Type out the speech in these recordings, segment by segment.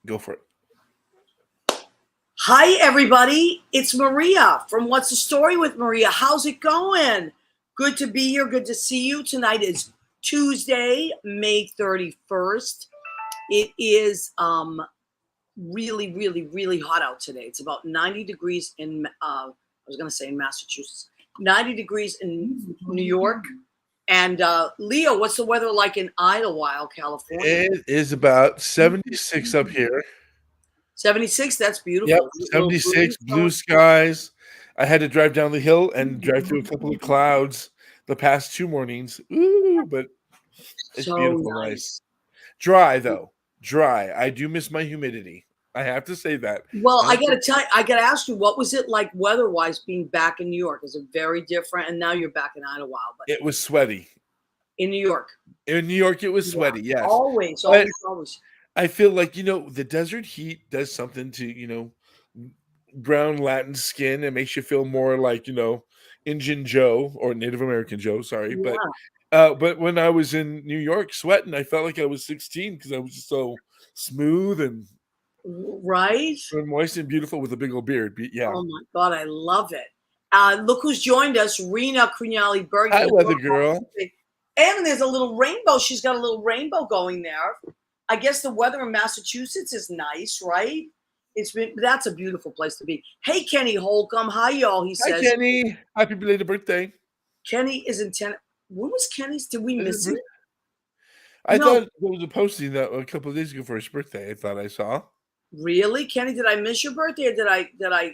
Go for it. Hi, everybody. It's Maria from What's the Story with Maria. How's it going? Good to be here. Good to see you. Tonight is Tuesday, May 31st. It is really, really, really hot out today. It's about 90 degrees in, I was going to say in Massachusetts, 90 degrees in New York. And Leo, what's the weather like in Idlewild, California? It is about 76 up here. 76, that's beautiful. Yep, 76, blue skies. I had to drive down the hill and drive through a couple of clouds the past 2 mornings. Ooh, but it's so beautiful, nice. Dry, though. Dry. I do miss my humidity. I have to say that. Well, I gotta ask you, what was it like weather-wise being back in New York? Is it very different? And now you're back in Idlewild. But It was sweaty. in New York. In New York, it was sweaty, yes. Always. I feel like, the desert heat does something to, brown Latin skin. It makes you feel more like, Indian Joe or Native American Joe, sorry. Yeah. But when I was in New York sweating, I felt like I was 16 because I was just so smooth and moist and beautiful with a big old beard. Yeah. Oh my God, I love it. Look who's joined us, Rena Cunali-Bergen. Hi, weather girl. And there's a little rainbow. She's got a little rainbow going there. I guess the weather in Massachusetts is nice, right? That's a beautiful place to be. Hey, Kenny Holcomb. Hi, y'all. He says. Hi, Kenny. Happy belated birthday. Kenny is in 10. When was Kenny's? Did we miss it? I thought there was a posting that a couple of days ago for his birthday. I thought I saw. Really, Kenny? Did I miss your birthday, or did I?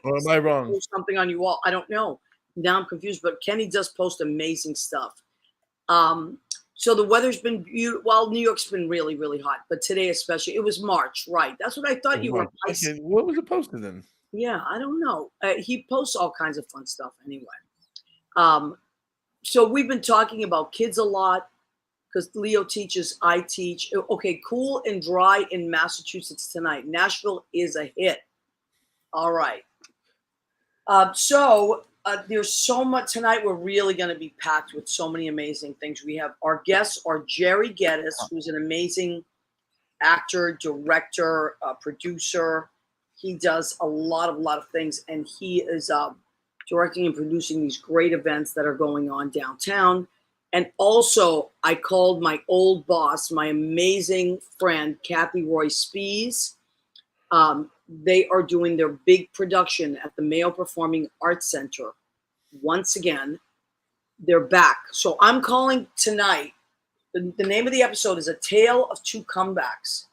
Or am I wrong? Post something on you all? I don't know. Now I'm confused. But Kenny does post amazing stuff. So the weather's been beautiful. Well, New York's been really, really hot, but today especially, it was March, right? That's what I thought you were. Okay. What was it posted then? Yeah, I don't know. He posts all kinds of fun stuff anyway. So we've been talking about kids a lot because Leo teaches, I teach. Okay, cool and dry in Massachusetts tonight. Nashville is a hit. All right. There's so much tonight. We're really going to be packed with so many amazing things. We have our guests are Gerry Geddes, who's an amazing actor, director, producer. He does a lot of things, and he is directing and producing these great events that are going on downtown. And also, I called my old boss, my amazing friend, Kathy Roy Spees. They are doing their big production at the Mayo Performing Arts Center. Once again, they're back. So I'm calling tonight. The name of the episode is A Tale of Two Comebacks,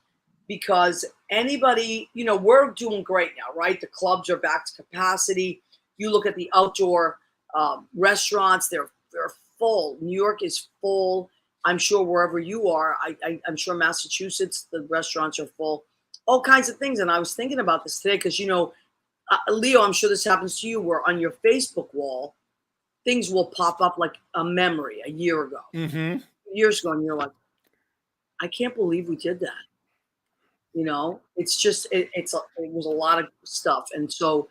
because anybody, we're doing great now, right? The clubs are back to capacity. You look at the outdoor restaurants, they're full. New York is full. I'm sure wherever you are, I'm sure Massachusetts, the restaurants are full. All kinds of things. And I was thinking about this today because, Leo, I'm sure this happens to you, where on your Facebook wall, things will pop up like a memory a year ago. Mm-hmm. Years ago, and you're like, I can't believe we did that. It's just, it was a lot of stuff. And so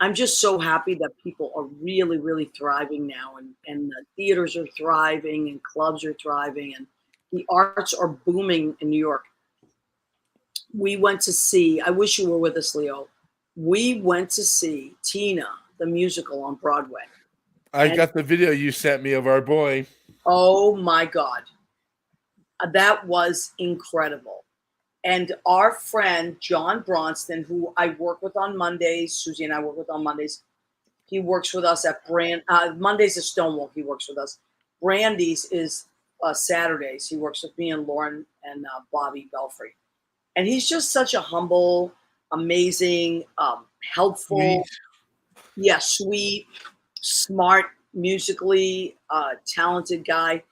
I'm just so happy that people are really, really thriving now. And the theaters are thriving and clubs are thriving and the arts are booming in New York. We went to see, I wish you were with us, Leo. We went to see Tina, the musical on Broadway. I got the video you sent me of our boy. Oh my God. That was incredible. And our friend, John Bronston, who I work with on Mondays, Susie and I work with on Mondays. He works with us at Mondays is Stonewall. He works with us. Brandy's is Saturdays. He works with me and Lauren and Bobby Belfry. And he's just such a humble, amazing, helpful, sweet, smart, musically talented guy.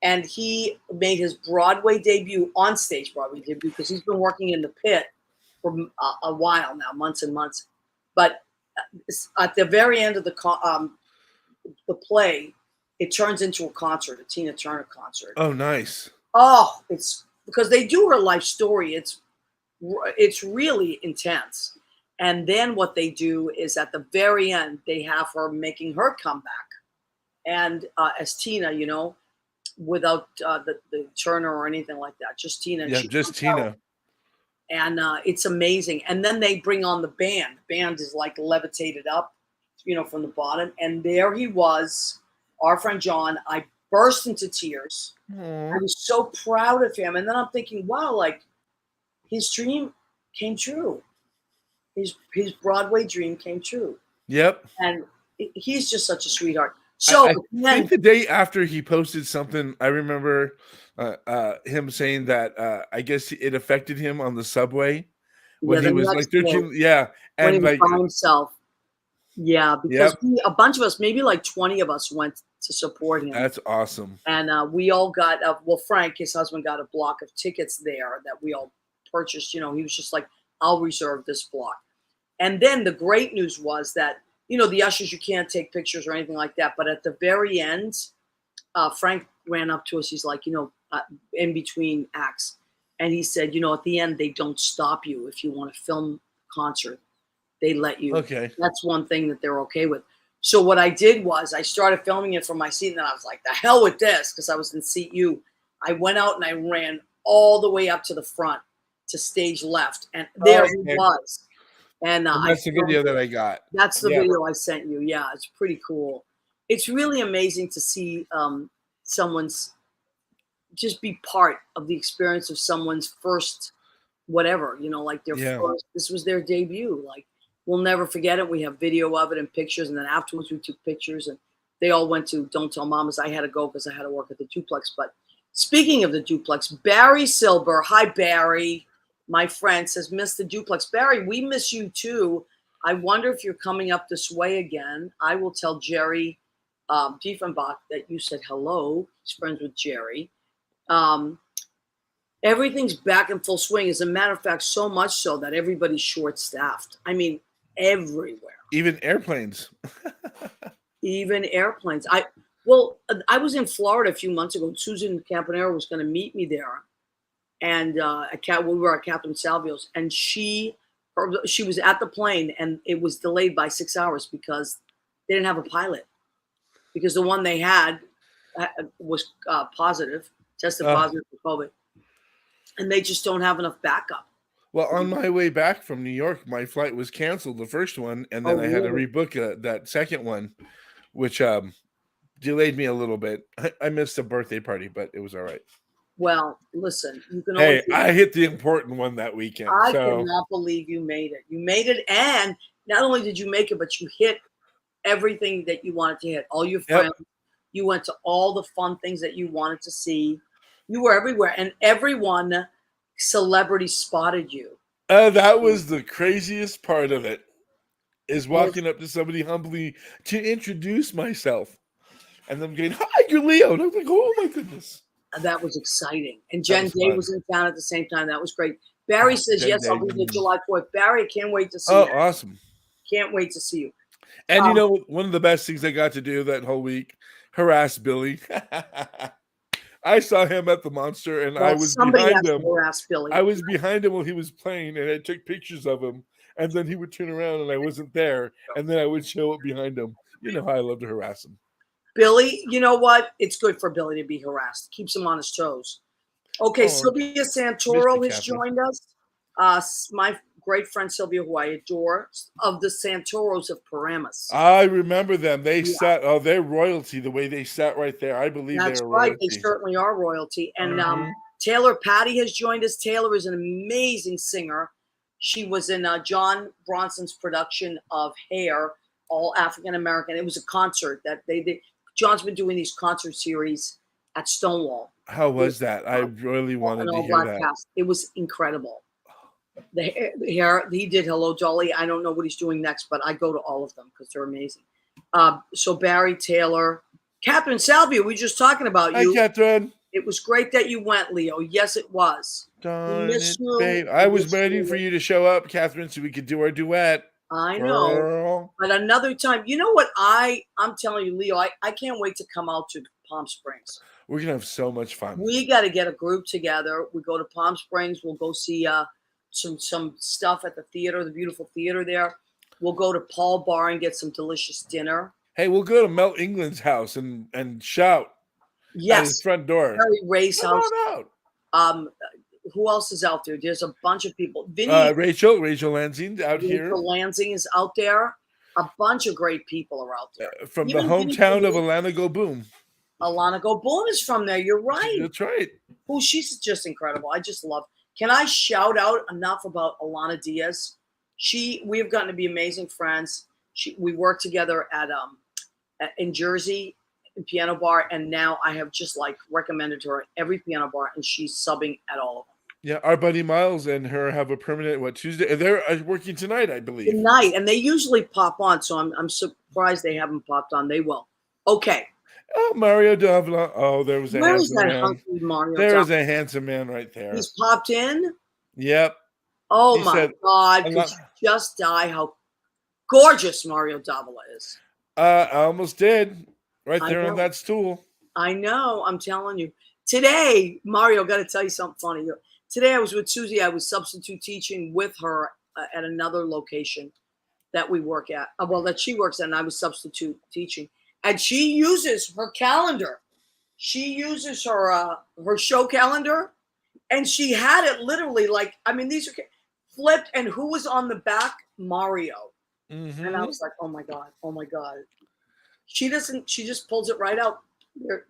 And he made his Broadway debut, on-stage Broadway debut, because he's been working in the pit for a while now, months and months. But at the very end of the play, it turns into a concert, a Tina Turner concert. Oh, nice. Oh, it's because they do her life story. It's really intense. And then what they do is at the very end, they have her making her comeback. And as Tina, without the Turner or anything like that, just Tina. Yeah, just Tina. and it's amazing. And then they bring on the band. The band is like levitated up, from the bottom. And there he was, our friend John. I burst into tears. I Aw. was so proud of him. And then I'm thinking, wow, like his dream came true. His Broadway dream came true. Yep. And he's just such a sweetheart. I, So I then, think the day after he posted something, I remember him saying that I guess it affected him on the subway yeah, when he the was like next day 13. Yeah, when he and was like, by himself. Yeah, because yep, a bunch of us, maybe like 20 of us, went to support him. that's awesome. And we all got, Frank, his husband, got a block of tickets there that we all purchased. He was just like, I'll reserve this block. And then the great news was that, the ushers, you can't take pictures or anything like that. But at the very end, Frank ran up to us. He's like, in between acts. And he said, at the end, they don't stop you if you want to film concert. They let you. Okay. That's one thing that they're okay with. So what I did was I started filming it from my seat, and then I was like, the hell with this, because I was in seat U. I went out and I ran all the way up to the front to stage left, and there he Okay. was. And And that's the video that I got. that's the Yeah. video I sent you. Yeah, it's pretty cool. It's really amazing to see someone's just be part of the experience of someone's first whatever, like their Yeah. first, this was their debut. Like, we'll never forget it. We have video of it and pictures. And then afterwards we took pictures, and they all went to Don't Tell Mamas. I had to go because I had to work at the duplex. But speaking of the duplex, Barry Silber, hi Barry, my friend, says, miss the duplex. Barry, we miss you too. I wonder if you're coming up this way again. I will tell Gerry Diefenbach that you said hello. He's friends with Gerry. Everything's back in full swing. As a matter of fact, so much so that everybody's short-staffed. I mean, everywhere. Even airplanes. Even airplanes. I was in Florida a few months ago. Susan Campanero was going to meet me there, and we were at Captain Salvio's, and she was at the plane, and it was delayed by 6 hours because they didn't have a pilot, because the one they had was tested positive for COVID, and they just don't have enough backup. Well, on my way back from New York, my flight was canceled, the first one, and then I had to rebook that second one, which delayed me a little bit. I missed a birthday party, but it was all right. Well, listen, you can Hey, I hit the important one that weekend. I cannot believe you made it. You made it, and not only did you make it, but you hit everything that you wanted to hit. All your friends. Yep. You went to all the fun things that you wanted to see. You were everywhere, and everyone celebrity spotted you. That was the craziest part of it, is walking up to somebody humbly to introduce myself, and them going, hi, you're Leo. And I was like, oh my goodness. That was exciting. And Jen Day was in town at the same time. That was great. Barry says, yes, I'll be there July 4th. Barry, I can't wait to see you. Oh, awesome. Can't wait to see you. And one of the best things I got to do that whole week, harass Billy. I saw him at the Monster, and I was behind him. Billy. I was behind him while he was playing, and I took pictures of him. And then he would turn around, and I wasn't there. And then I would show up behind him. You know how I love to harass him. Billy, you know what? It's good for Billy to be harassed. Keeps him on his toes. Okay, Sylvia Santoro has joined us. My great friend Sylvia, who I adore, of the Santoros of Paramus. I remember them. They sat. Oh, they're royalty. The way they sat right there, I believe they're royalty. They certainly are royalty. And Taylor Patty has joined us. Taylor is an amazing singer. She was in John Bronson's production of Hair, all African American. It was a concert that they did. John's been doing these concert series at Stonewall. How was that? I really wanted to hear that. Cast. It was incredible. The Hair, he did Hello Dolly. I don't know what he's doing next, but I go to all of them because they're amazing. So Barry, Taylor, Catherine Salvia, we were just talking about you. Hi, Catherine. It was great that you went, Leo. Yes, it was. Babe. I was waiting for you to show up, Catherine, so we could do our duet. I know. Girl. But another time, you know what I'm telling you, Leo, I can't wait to come out to Palm Springs. We're going to have so much fun. We got to get a group together. We go to Palm Springs. We'll go see some stuff at the theater, the beautiful theater there. We'll go to Paul Bar and get some delicious dinner. Hey, we'll go to Mel England's house and shout at his front door. Harry Ray's house. Come on out. who else is out there? There's a bunch of people. Vinny, Rachel Lansing out here. Rachel Lansing is out there. A bunch of great people are out there. From Even the hometown of Alana Go Boom. Alana Go Boom is from there. You're right. That's right. Oh, she's just incredible. I just love. Can I shout out enough about Alana Diaz? We have gotten to be amazing friends. We worked together in Jersey, in piano bar, and now I have just like recommended her at every piano bar, and she's subbing at all of them. Yeah, our buddy Miles and her have a permanent Tuesday. They're working tonight, I believe. Tonight, and they usually pop on, so I'm surprised they haven't popped on. They will. Okay. Oh, Mario Davila. Oh, there was a Where handsome is that man. hunky Mario? There is a handsome man right there. He's popped in. Yep. Oh my God! Could you just die? How gorgeous Mario Davila is. I almost did. Right there on that stool. I know. I'm telling you. Today, Mario, got to tell you something funny. Today, I was with Susie. I was substitute teaching with her at another location that we work at. Well, that she works at, and I was substitute teaching. And she uses her calendar. She uses her show calendar, and she had it literally like, I mean, these are flipped. And who was on the back? Mario. Mm-hmm. And I was like, oh my God. She just pulls it right out.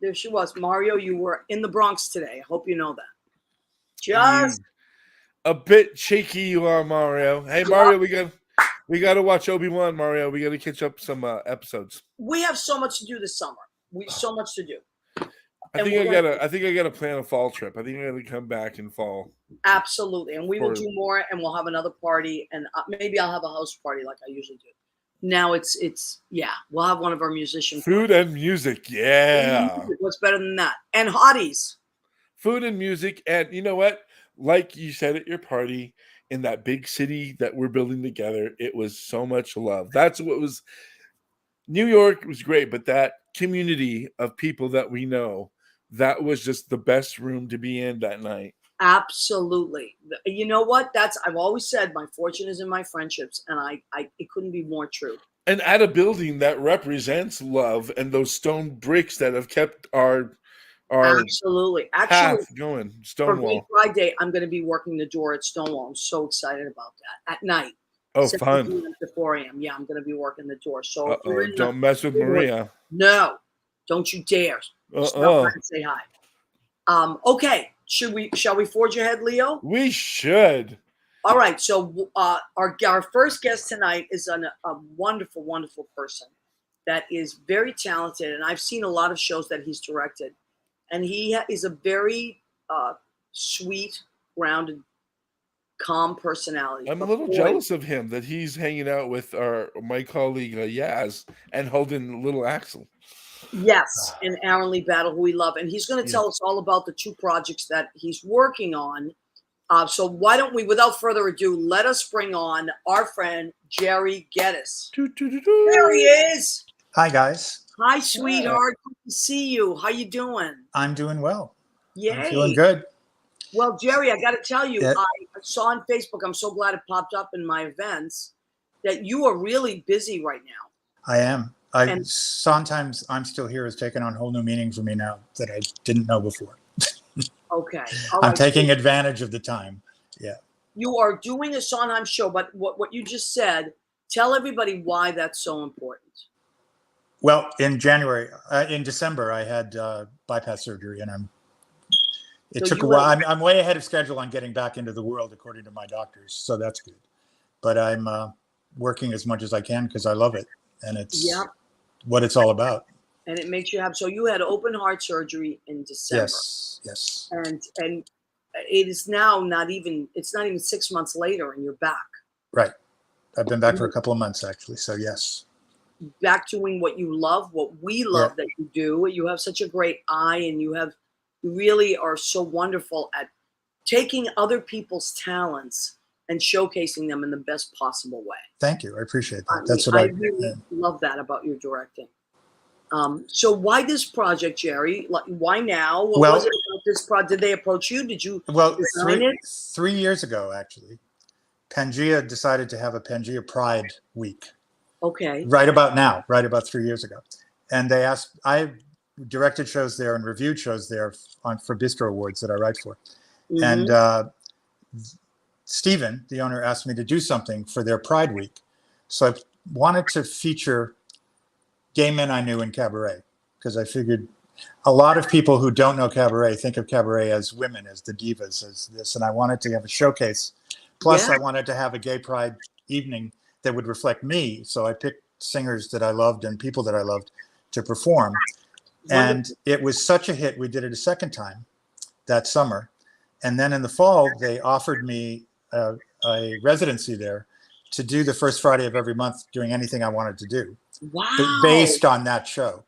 There she was. Mario, you were in the Bronx today. I hope you know that. Just a bit shaky you are, Mario. Hey, Mario, we got to watch Obi-Wan, Mario. We got to catch up some episodes. We have so much to do this summer. So much to do. I think I got to plan a fall trip. I think I got to come back in fall. Absolutely, and we will do more, and we'll have another party, and maybe I'll have a house party like I usually do. Now it's we'll have one of our musicians. Food and music, yeah. What's better than that? And hotties. Food and music, and you know what? Like you said at your party in that big city that we're building together, it was so much love. That's what was. New York was great, but that community of people that we know, that was just the best room to be in that night. Absolutely. You know what? I've always said my fortune is in my friendships, and it couldn't be more true. And at a building that represents love and those stone bricks that have kept our absolutely path going. Stonewall. For Friday, I'm going to be working the door at Stonewall. I'm so excited about that at night. Oh, fun. To 4 a.m. Yeah, I'm going to be working the door. So don't mess with Maria. No, don't you dare. Stop by and say hi. Okay. Shall we forge ahead, Leo? We should. All right. So our first guest tonight is a wonderful, wonderful person that is very talented, and I've seen a lot of shows that he's directed, and he is a very sweet, grounded, calm personality. I'm a little jealous of him that he's hanging out with my colleague Yaz and holding little Axel. Yes, and Aaron Lee Battle, who we love. And he's going to tell us all about the 2 projects that he's working on. So why don't we, without further ado, let us bring on our friend, Gerry Geddes. There he is. Hi, guys. Hi, sweetheart. Good to see you. How you doing? I'm doing well. Yay. I'm feeling good. Well, Gerry, I got to tell you, I saw on Facebook, I'm so glad it popped up in my events, that you are really busy right now. I am. Sometimes I'm Still Here has taken on whole new meaning for me now that I didn't know before. Okay. I'm taking advantage of the time. Yeah. You are doing a Sondheim show, but what you just said, tell everybody why that's so important. Well, in December, I had bypass surgery, and it took a while. I'm way ahead of schedule on getting back into the world, according to my doctors, so that's good. But I'm working as much as I can because I love it, and it's what it's all about. And it makes you so you had open heart surgery in December. Yes. And it is now it's not even 6 months later, and you're back. Right. I've been back for a couple of months, actually, so yes. Back doing what you love, what we love that you do. You have such a great eye, and you really are so wonderful at taking other people's talents and showcasing them in the best possible way. Thany you. I appreciate that. I really love that about your directing. So why this project, Gerry? Like, why now? What was it about this project? Did they approach you? Did you design it? 3 years ago, actually, Pangea decided to have a Pangea Pride Week. Okay. Right about 3 years ago. And they asked, I directed shows there and reviewed shows there for Bistro Awards that I write for. And Stephen, the owner, asked me to do something for their Pride Week. So I wanted to feature gay men I knew in cabaret, because I figured a lot of people who don't know cabaret think of cabaret as women, as the divas, as this. And I wanted to have a showcase. Plus, I wanted to have a gay pride evening that would reflect me. So I picked singers that I loved and people that I loved to perform. And it was such a hit. We did it a second time that summer. And then in the fall, they offered me a residency there to do the first Friday of every month, doing anything I wanted to do. Wow. Based on that show.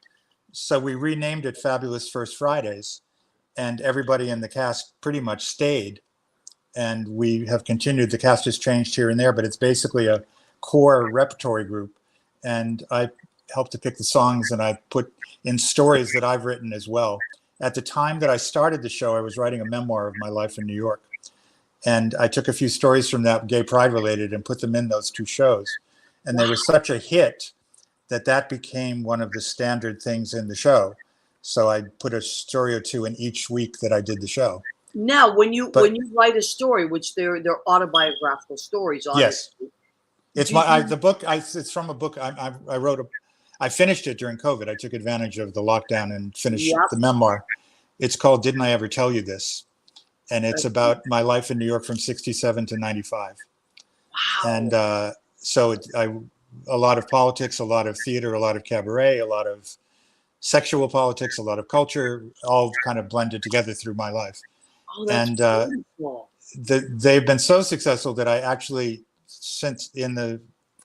So we renamed it Fabulous First Fridays, and everybody in the cast pretty much stayed. And we have continued. The cast has changed here and there, but it's basically a core repertory group. And I helped to pick the songs, and I put in stories that I've written as well. At the time that I started the show, I was writing a memoir of my life in New York. And I took a few stories from that, gay pride related, and put them in those two shows. And they were such a hit that became one of the standard things in the show. So I put a story or two in each week that I did the show. Now, when you write a story, which they're autobiographical stories, obviously. Yes, it's the book. It's from a book I wrote. I finished it during COVID. I took advantage of the lockdown and finished the memoir. It's called "Didn't I Ever Tell You This?" And it's about my life in New York from '67 to '95. Wow! And so a lot of politics, a lot of theater, a lot of cabaret, a lot of sexual politics, a lot of culture, all kind of blended together through my life. Oh, that's wonderful. They've been so successful that I actually, since a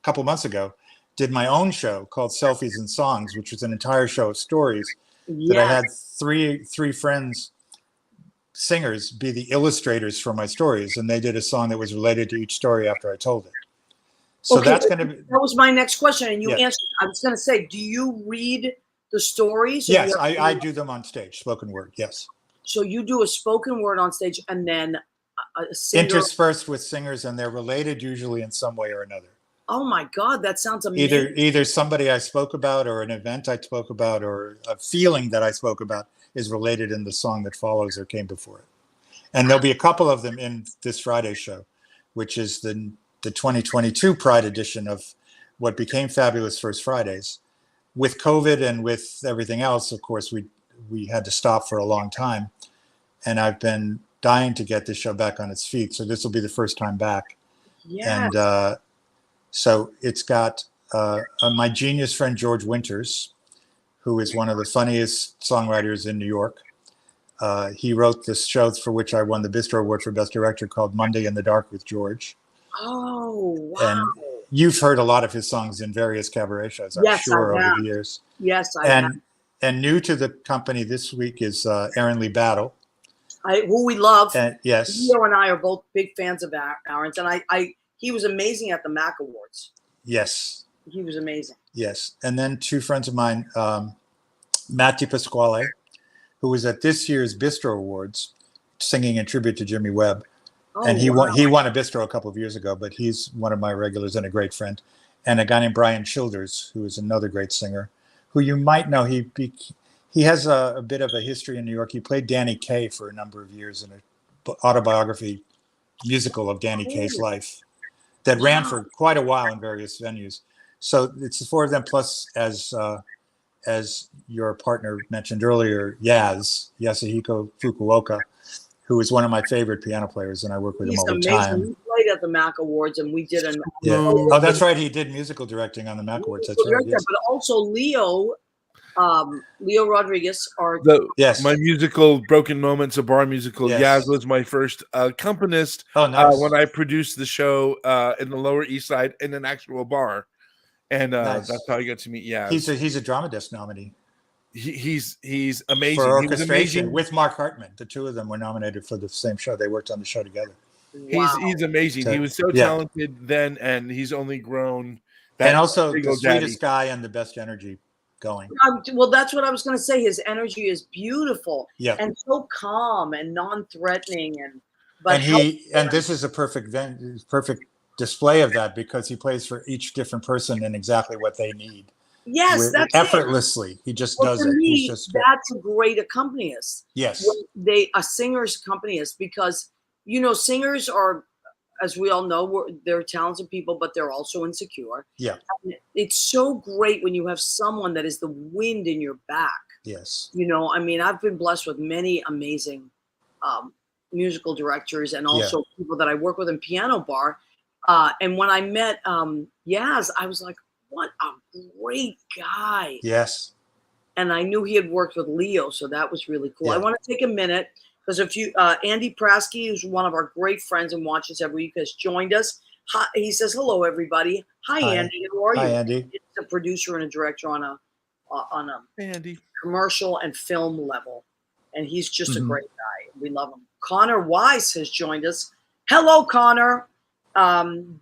couple months ago, did my own show called Selfies and Songs, which was an entire show of stories that I had three friends, singers, be the illustrators for my stories. And they did a song that was related to each story after I told it. So that's going to be. That was my next question, and you answered. I was going to say, do you read the stories? Yes, I do them on stage, spoken word. Yes. So you do a spoken word on stage, and then a singer. Interspersed with singers, and they're related usually in some way or another. Oh my God, that sounds amazing. Either somebody I spoke about, or an event I spoke about, or a feeling that I spoke about is related in the song that follows or came before it. And there'll be a couple of them in this Friday show, which is the 2022 Pride edition of what became Fabulous First Fridays. With COVID and with everything else, of course, we had to stop for a long time. And I've been dying to get this show back on its feet. So this will be the first time back. Yeah. And so it's got my genius friend, George Winters, who is one of the funniest songwriters in New York. He wrote this show for which I won the Bistro Award for Best Director called Monday in the Dark with George. Oh, wow. And you've heard a lot of his songs in various cabaret shows, I'm sure, over the years. Yes, I have. And new to the company this week is Aaron Lee Battle. Who we love. Yes. Leo and I are both big fans of Aaron's. And he was amazing at the MAC Awards. Yes. He was amazing. Yes. And then two friends of mine, Matt DiPasquale, who was at this year's Bistro Awards, singing in tribute to Jimmy Webb. Oh, and he won a Bistro a couple of years ago, but he's one of my regulars and a great friend. And a guy named Brian Childers, who is another great singer, who you might know. He has a bit of a history in New York. He played Danny Kaye for a number of years in an autobiography musical of Danny Kaye's life that ran for quite a while in various venues. So it's the four of them, plus as your partner mentioned earlier, Yasuhiko Fukuoka, who is one of my favorite piano players, and I work with him all the time. He played at the MAC Awards, and we did an. Yeah. Oh, that's right. He did musical directing on the MAC Awards. That's right. Yes. But also Leo Rodriguez, my musical Broken Moments, a bar musical. Yaz was my first accompanist. Oh, nice. When I produced the show in the Lower East Side in an actual bar, and that's how I got to meet Yaz. He's a Drama Desk nominee. He's amazing. For he was amazing with Mark Hartman. The two of them were nominated for the same show. They worked on the show together. Wow. He's amazing. So, he was so talented then, and he's only grown. And also the sweetest guy and the best energy going. Well, that's what I was going to say. His energy is beautiful and so calm and non-threatening, and this is a perfect display of that, because he plays for each different person and exactly what they need. Yes, that's it. effortlessly. He just Well, does to it. He's me, just that's a great accompanist. yes. A singer's accompanist, because singers are, as we all know, they're talented people, but they're also insecure. Yeah. And it's so great when you have someone that is the wind in your back. Yes. I mean, I've been blessed with many amazing musical directors and also people that I work with in piano bar. And when I met Yaz, I was like, what a great guy. Yes. And I knew he had worked with Leo, so that was really cool. Yeah. I want to take a minute because Andy Prasky, who's one of our great friends and watches every week, has joined us. Hi, he says, hello, everybody. Hi, Andy. How are you? Hi, Andy. He's a producer and a director on a Andy. commercial and film level. And he's just a great guy. We love him. Connor Wise has joined us. Hello, Connor.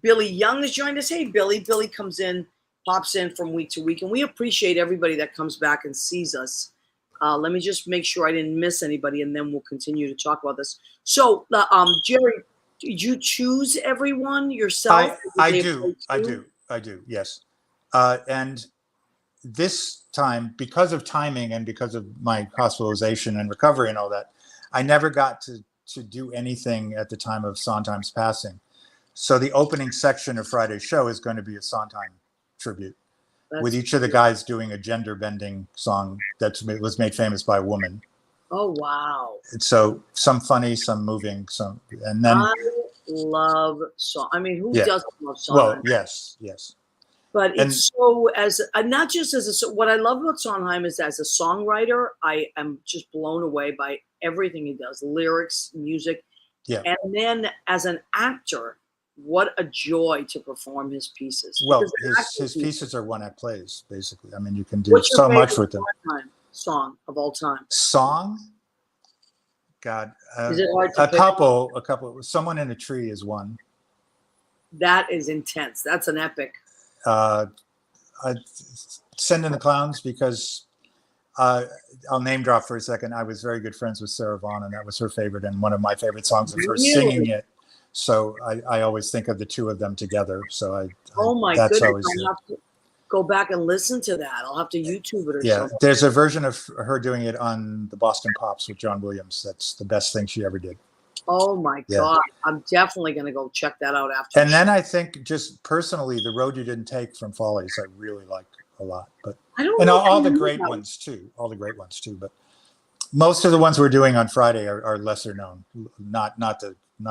Billy Young has joined us. Hey, Billy. Billy pops in from week to week. And we appreciate everybody that comes back and sees us. Let me just make sure I didn't miss anybody, and then we'll continue to talk about this. So, Gerry, did you choose everyone yourself? I do. Yes. And this time, because of timing and because of my hospitalization and recovery and all that, I never got to do anything at the time of Sondheim's passing. So the opening section of Friday's show is going to be a Sondheim tribute, with each of the guys doing a gender-bending song that was made famous by a woman. Oh, wow. And so some funny, some moving, and then... I love song. I mean, who doesn't love Sondheim? Well, yes. But it's not just what I love about Sondheim is as a songwriter, I am just blown away by everything he does, lyrics, music. Yeah. And then as an actor, what a joy to perform his pieces. Well, his pieces are one-act plays, basically. I mean, you can do so much with them. Song of all time. Song? God. Is it hard to pick? A couple. Someone in a Tree is one. That is intense. That's an epic. Send in the Clowns, because I'll name drop for a second. I was very good friends with Sarah Vaughan, and that was her favorite and one of my favorite songs of her singing it. So I always think of the two of them together. So oh my goodness, I'll have to go back and listen to that. I'll have to YouTube it or something. There's a version of her doing it on the Boston Pops with John Williams. That's the best thing she ever did. Oh my God. I'm definitely going to go check that out after. And then I think just personally, The Road You Didn't Take from Follies, I really like a lot. But all the great ones too. But most of the ones we're doing on Friday are lesser known, not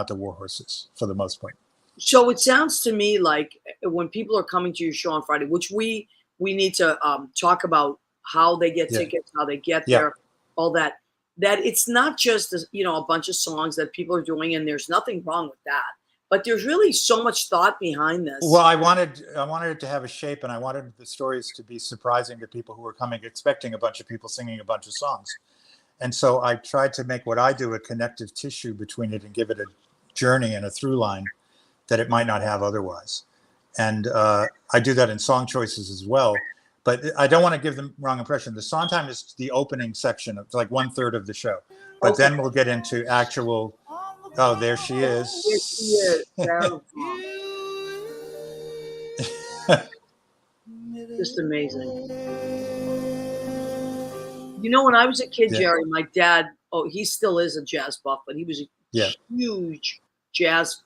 the War Horses for the most part. So it sounds to me like when people are coming to your show on Friday, which we need to talk about how they get tickets, how they get there, all that it's not just a bunch of songs that people are doing, and there's nothing wrong with that. But there's really so much thought behind this. Well, I wanted it to have a shape, and I wanted the stories to be surprising to people who were coming expecting a bunch of people singing a bunch of songs. And so I tried to make what I do a connective tissue between it and give it a journey and a through line that it might not have otherwise. And I do that in song choices as well. But I don't want to give the wrong impression. The Sondheim is the opening section of like 1/3 of the show. But then we'll get into actual, oh, there she is. Here she is. Just amazing. When I was a kid, Gerry, my dad, he still is a jazz buff, but he was a huge jazz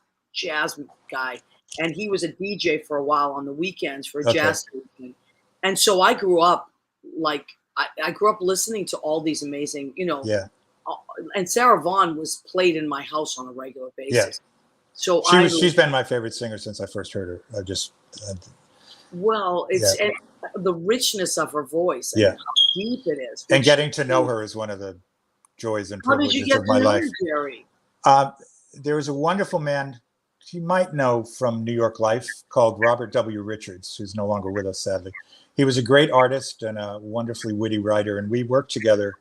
guy. And he was a DJ for a while on the weekends for a jazz station. And so I grew up I grew up listening to all these amazing, and Sarah Vaughan was played in my house on a regular basis. Yeah. So she's been my favorite singer since I first heard her. It's and the richness of her voice and how deep it is. And getting to know her is one of the joys and privileges of my life. Gerry? There was a wonderful man you might know from New York Life called Robert W. Richards, who's no longer with us, sadly. He was a great artist and a wonderfully witty writer, and we worked together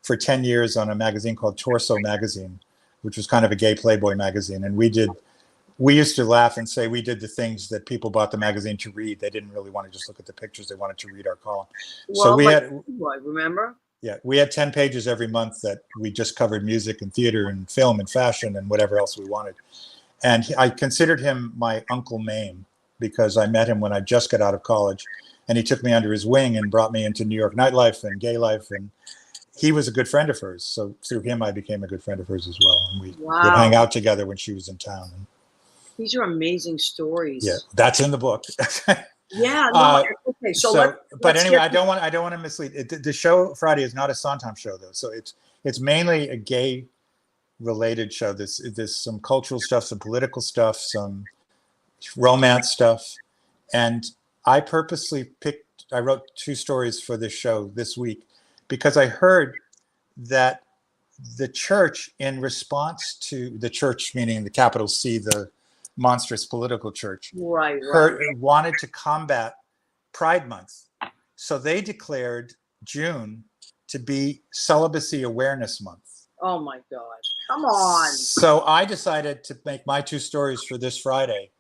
for 10 years on a magazine called Torso Magazine, which was kind of a gay Playboy magazine. And we used to laugh and say we did the things that people bought the magazine to read. They didn't really want to just look at the pictures. They wanted to read our column. So we remember? Yeah, we had 10 pages every month that we just covered music and theater and film and fashion and whatever else we wanted. And I considered him my Uncle Mame because I met him when I just got out of college, and he took me under his wing and brought me into New York nightlife and gay life, and he was a good friend of hers. So through him, I became a good friend of hers as well, and we would hang out together when she was in town. These are amazing stories. Yeah, that's in the book. Yeah. No, okay. But anyway, I don't want to mislead. The show Friday is not a Sondheim show, though. So it's mainly a gay related show. There's some cultural stuff, some political stuff, some romance stuff, and I purposely I wrote 2 stories for this show this week because I heard that the church, in response to the church, meaning the capital C, the monstrous political church, wanted to combat Pride Month. So they declared June to be Celibacy Awareness Month. Oh my God. Come on. So I decided to make my 2 stories for this Friday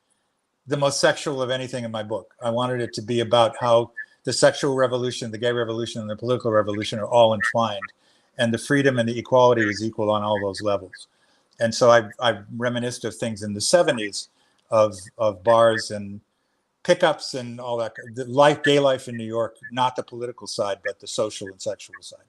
the most sexual of anything in my book. I wanted it to be about how the sexual revolution, the gay revolution, and the political revolution are all entwined, and the freedom and the equality is equal on all those levels. And so I reminisced of things in the 70s of bars and pickups and all that, the gay life in New York, not the political side, but the social and sexual side.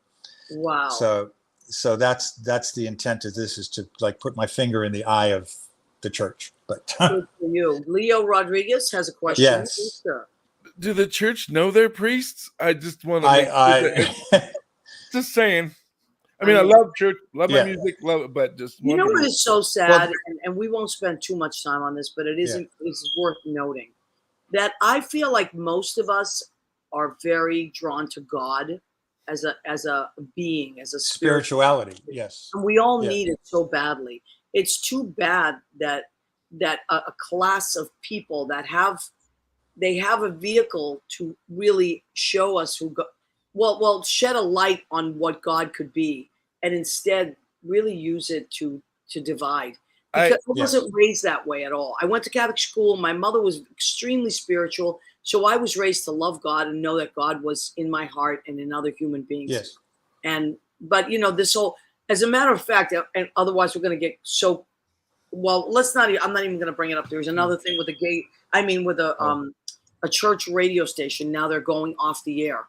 Wow. So that's the intent of this, is to like put my finger in the eye of the church. But good for you. Leo Rodriguez has a question. Yes. Do the church know their priests? I just want to just saying. I mean, I love church, love my music, love it, but just you know what is so sad, and we won't spend too much time on this, but it's worth noting that I feel like most of us are very drawn to God as a being, as a spirituality. Yes, and we all need it so badly. It's too bad that a class of people that have a vehicle to really show us shed a light on what God could be, and instead really use it to divide. Because I wasn't raised that way at all. I went to Catholic school. My mother was extremely spiritual, so I was raised to love God and know that God was in my heart and in other human beings. Yes. But this whole, as a matter of fact, and otherwise we're going to get so. Well, let's not. I'm not even going to bring it up. There's another thing with a church radio station. Now they're going off the air.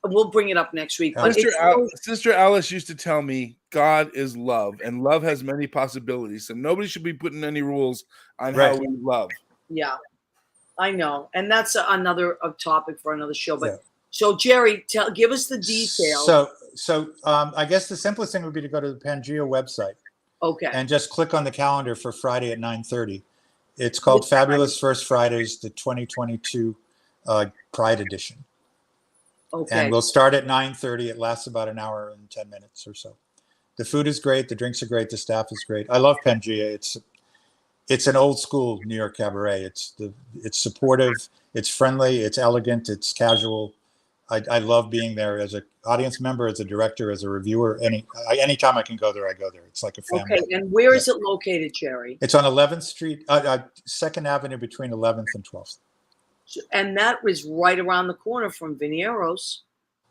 We'll bring it up next week. But Sister Alice used to tell me God is love, and love has many possibilities. So nobody should be putting any rules on how we love. Yeah, I know, and that's another topic for another show. But so, Gerry, give us the details. So I guess the simplest thing would be to go to the Pangea website. Okay. And just click on the calendar for Friday at 9:30. It's called Fabulous First Fridays, the 2022 Pride Edition. Okay. And we'll start at 9:30. It lasts about an hour and 10 minutes or so. The food is great. The drinks are great. The staff is great. I love Pangea. It's an old school New York cabaret. It's supportive. It's friendly. It's elegant. It's casual. I love being there as an audience member, as a director, as a reviewer. Anytime I can go there, I go there. It's like a family. Okay, and where is it located, Gerry? It's on 11th Street, 2nd Avenue between 11th and 12th. And that was right around the corner from Viniero's.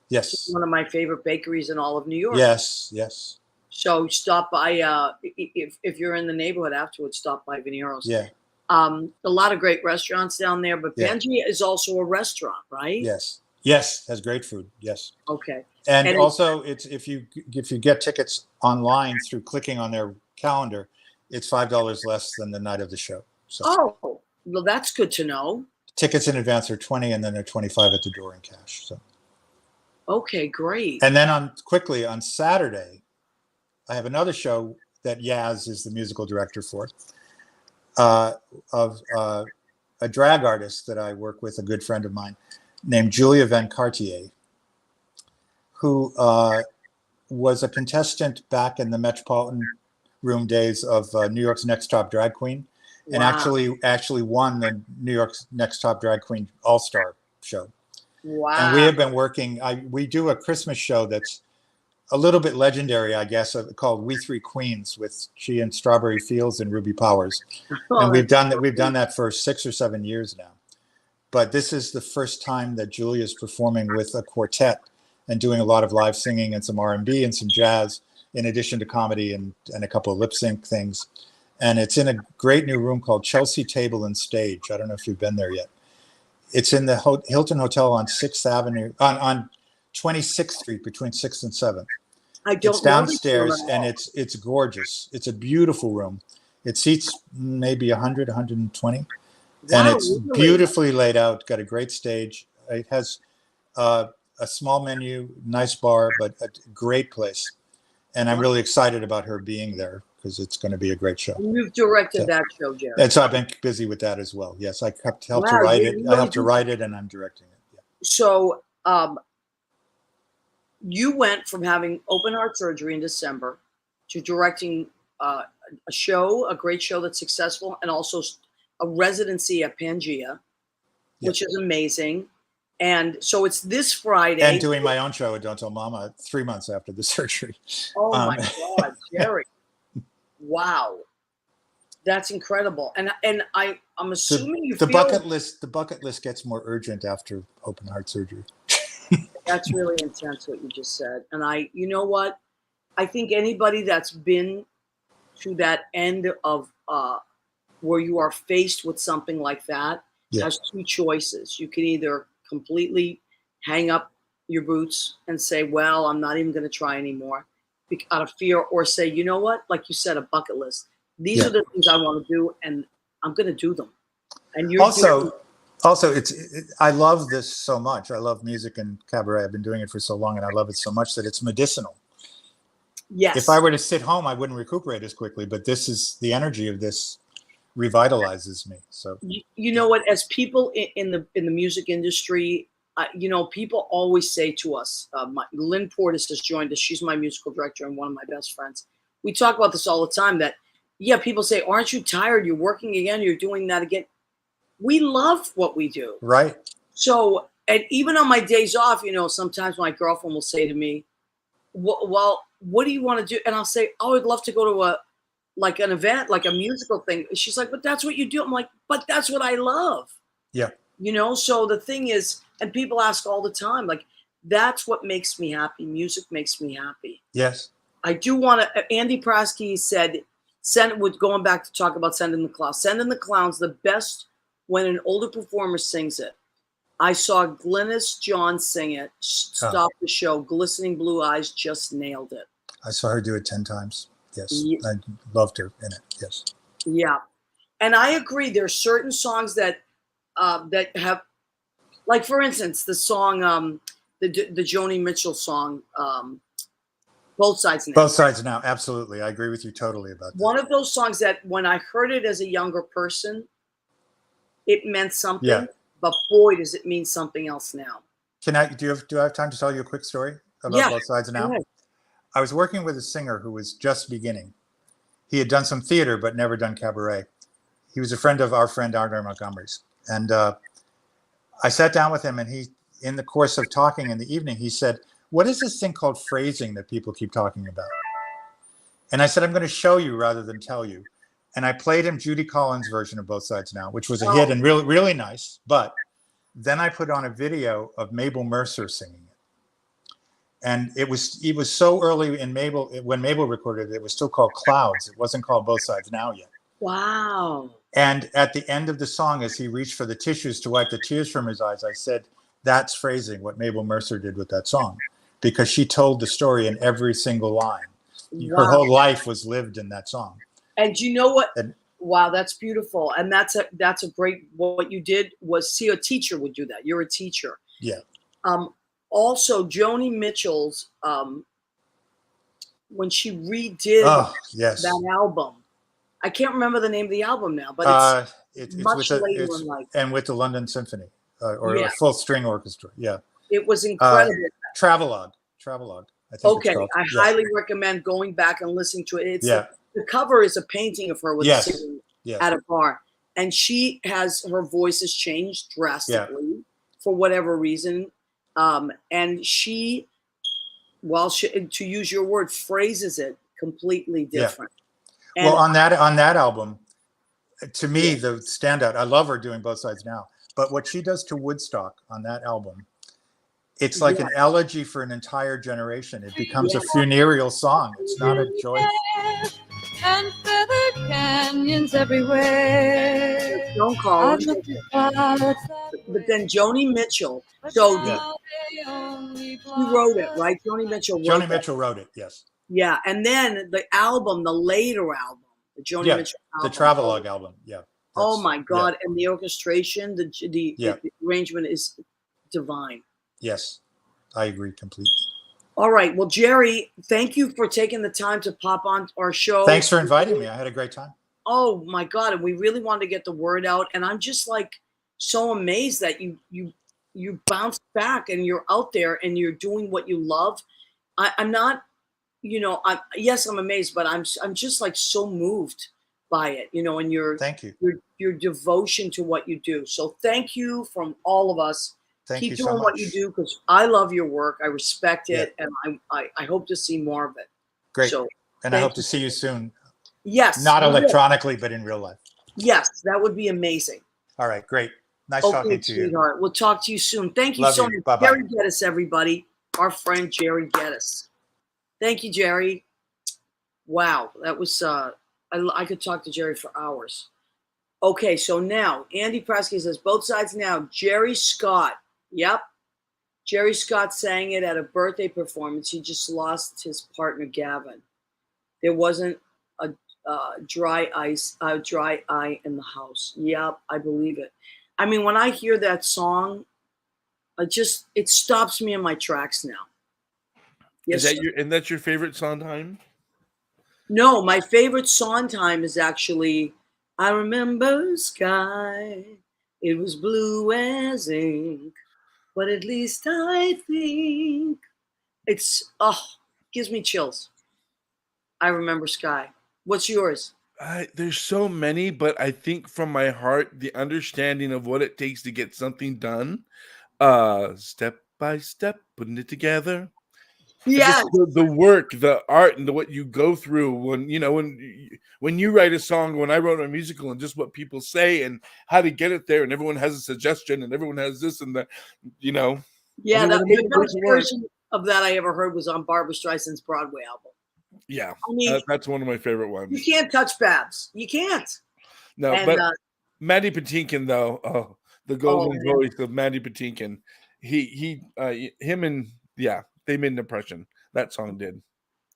Yes. One of my favorite bakeries in all of New York. Yes, yes. So stop by, if you're in the neighborhood afterwards, stop by Viniero's. Yeah. A lot of great restaurants down there, but Pangea is also a restaurant, right? Yes. Yes, has great food. Yes. Okay. And also, it's if you get tickets online through clicking on their calendar, it's $5 less than the night of the show. So. Oh, well, that's good to know. Tickets in advance are $20, and then they're $25 at the door in cash. So. Okay, great. And then on Saturday, I have another show that Yaz is the musical director for, of a drag artist that I work with, a good friend of mine, named Julia Van Cartier, who was a contestant back in the Metropolitan Room days of New York's Next Top Drag Queen, and actually won the New York's Next Top Drag Queen All-Star show. Wow. And we have been working, we do a Christmas show that's a little bit legendary, I guess, called We Three Queens, with she and Strawberry Fields and Ruby Powers. And we've done that for 6 or 7 years now. But this is the first time that Julia's performing with a quartet and doing a lot of live singing and some R&B and some jazz, in addition to comedy and a couple of lip sync things. and it's in a great new room called Chelsea Table and Stage. I don't know if you've been there yet. It's in the Hilton Hotel on 6th Avenue, on 26th Street between 6th and 7th. It's downstairs, and it's gorgeous. It's a beautiful room. It seats maybe 100, 120, wow, and it's really beautifully laid out. Got a great stage. It has a small menu, nice bar, but a great place. And I'm really excited about her being there because it's going to be a great show. And you've directed that show, Gerry. And so I've been busy with that as well. Yes, I helped to write it. I helped to write it, and I'm directing it. Yeah. So you went from having open heart surgery in December to directing a show, a great show that's successful, and also a residency at Pangea, which is amazing. And so it's this Friday. And doing my own show at Don't Tell Mama 3 months after the surgery. Oh my God, Gerry. Wow. That's incredible. And I'm assuming the bucket list gets more urgent after open heart surgery. That's really intense what you just said. And you know what? I think anybody that's been to that end of where you are faced with something like that has two choices. You can either completely hang up your boots and say, well, I'm not even going to try anymore out of fear, or say, you know what, like you said, a bucket list. These are the things I want to do, and I'm going to do them. And you're also I love this so much. I love music and cabaret. I've been doing it for so long, and I love it so much that it's medicinal. Yes. If I were to sit home, I wouldn't recuperate as quickly, but this is the energy of this revitalizes me. So you know what, as people in the music industry, you know, people always say to us, Lynn Portis has joined us. She's my musical director and one of my best friends. We talk about this all the time, that people say, aren't you tired? You're working again. You're doing that again. We love what we do. Right. So, and even on my days off, you know, sometimes my girlfriend will say to me, well, what do you want to do? And I'll say, oh, I'd love to go to an event, like a musical thing. She's like, but that's what you do. I'm like, but that's what I love. Yeah. You know, so the thing is, and people ask all the time, like, that's what makes me happy. Music makes me happy. Yes. I do want to, Andy Prasky said, going back to talk about Send in the Clowns. Send in the Clowns, the best when an older performer sings it. I saw Glynis John sing it, stop the show, glistening blue eyes, just nailed it. I saw her do it 10 times. Yes. I loved her in it. Yes. Yeah. And I agree. There are certain songs that have, like, for instance, the song, the Joni Mitchell song, Both Sides Now. Both Sides Now. Absolutely. I agree with you totally about that. One of those songs that when I heard it as a younger person, it meant something. Yeah. But boy, does it mean something else now. Do I have time to tell you a quick story about Both Sides Now? I was working with a singer who was just beginning. He had done some theater, but never done cabaret. He was a friend of our friend Andre Montgomery's. And I sat down with him, and he, in the course of talking in the evening, he said, what is this thing called phrasing that people keep talking about? And I said, I'm going to show you rather than tell you. And I played him Judy Collins' version of Both Sides Now, which was a hit and really, really nice. But then I put on a video of Mabel Mercer singing it. And it was so early in Mabel, when Mabel recorded it, it was still called Clouds. It wasn't called Both Sides Now yet. Wow. And at the end of the song, as he reached for the tissues to wipe the tears from his eyes, I said, that's phrasing, what Mabel Mercer did with that song, because she told the story in every single line. Wow. Her whole life was lived in that song. And you know what? Wow, that's beautiful. And that's a great, what you did was, see, a teacher would do that. You're a teacher. Yeah. Also, Joni Mitchell's, when she redid that album, I can't remember the name of the album now, but it's much later in life. And with the London Symphony or a full string orchestra. Yeah. It was incredible. Travelogue. I think okay, I highly recommend going back and listening to it. It's the cover is a painting of her with singing at a bar, and her voice has changed drastically for whatever reason. And she, to use your word, phrases it completely different. Yeah. Well, on that album, to me, the standout, I love her doing Both Sides Now, but what she does to Woodstock on that album, it's like an elegy for an entire generation. It becomes a funereal song. It's not a joy. And feathered canyons everywhere. Don't call I've him. looked at clouds that But then Joni Mitchell. but So now they only she wrote it, block right? Joni Mitchell wrote Joni that. Mitchell wrote it. Yes. Yeah, and then the album, the later album, the Joni Yeah. Mitchell The album. Travelogue album. Yeah. Oh That's- my God! yeah. And the orchestration, the arrangement is divine. Yes. I agree completely. All right. Well, Gerry, thank you for taking the time to pop on our show. Thanks for inviting me. I had a great time. Oh my God! And we really wanted to get the word out. And I'm just like so amazed that you bounced back and you're out there and you're doing what you love. I'm not, yes, I'm amazed, but I'm just like so moved by it, and Thank you. your devotion to what you do. So thank you from all of us. Thank Keep you doing so much. what you do, because I love your work. I respect it, Yeah. and I hope to see more of it. Great. So, And I thank hope to see you soon. yes, Not we will. electronically, but in real life. Yes, that would be amazing. All right. Great. Nice Okay, talking to you. sweetheart. We'll talk to you soon. Thank you Love so you. much. Bye-bye. Gerry Geddes, everybody. Our friend Gerry Geddes. Thank you, Gerry. Wow, that was I could talk to Gerry for hours. Okay, so now Andy Presky says both sides now. Jerry Scott. Yep. Jerry Scott sang it at a birthday performance. He just lost his partner Gavin. There wasn't a dry eye in the house. Yep, I believe it. I mean, when I hear that song, it stops me in my tracks now. Yes. That's your favorite Sondheim? No, my favorite Sondheim is actually I Remember the Sky. It was blue as ink, but at least I think gives me chills. I Remember Sky. What's yours? There's so many, but I think from my heart, the understanding of what it takes to get something done, step by step, putting it together. Yeah. The work, the art, and what you go through when you write a song, when I wrote a musical, and just what people say and how to get it there, and everyone has a suggestion, and everyone has this and that, Yeah, the best version of that I ever heard was on Barbra Streisand's Broadway album. Yeah, I mean, that's one of my favorite ones. You can't touch Babs. You can't. No, and, but Mandy Patinkin, though, the golden voice of Mandy Patinkin, him and they made an impression. That song did.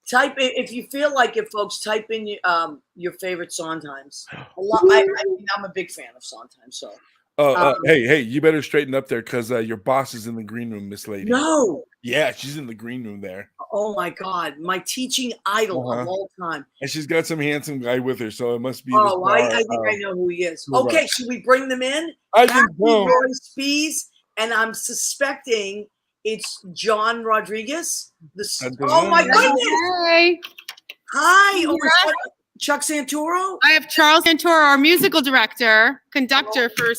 Type if you feel like it, folks. Type in your favorite Sondheims. I'm a big fan of Sondheim. So. Hey, you better straighten up there, because your boss is in the green room, Miss Lady. No. Yeah, she's in the green room there. Oh my God, my teaching idol of all time. And she's got some handsome guy with her, so it must be. I think I know who he is. Okay, should we bring them in? I think so. Roy Spees, and I'm suspecting it's John Rodriguez. Oh my goodness! Hey. Hi. Oh, Chuck Santoro? I have Charles Santoro, our musical director, conductor for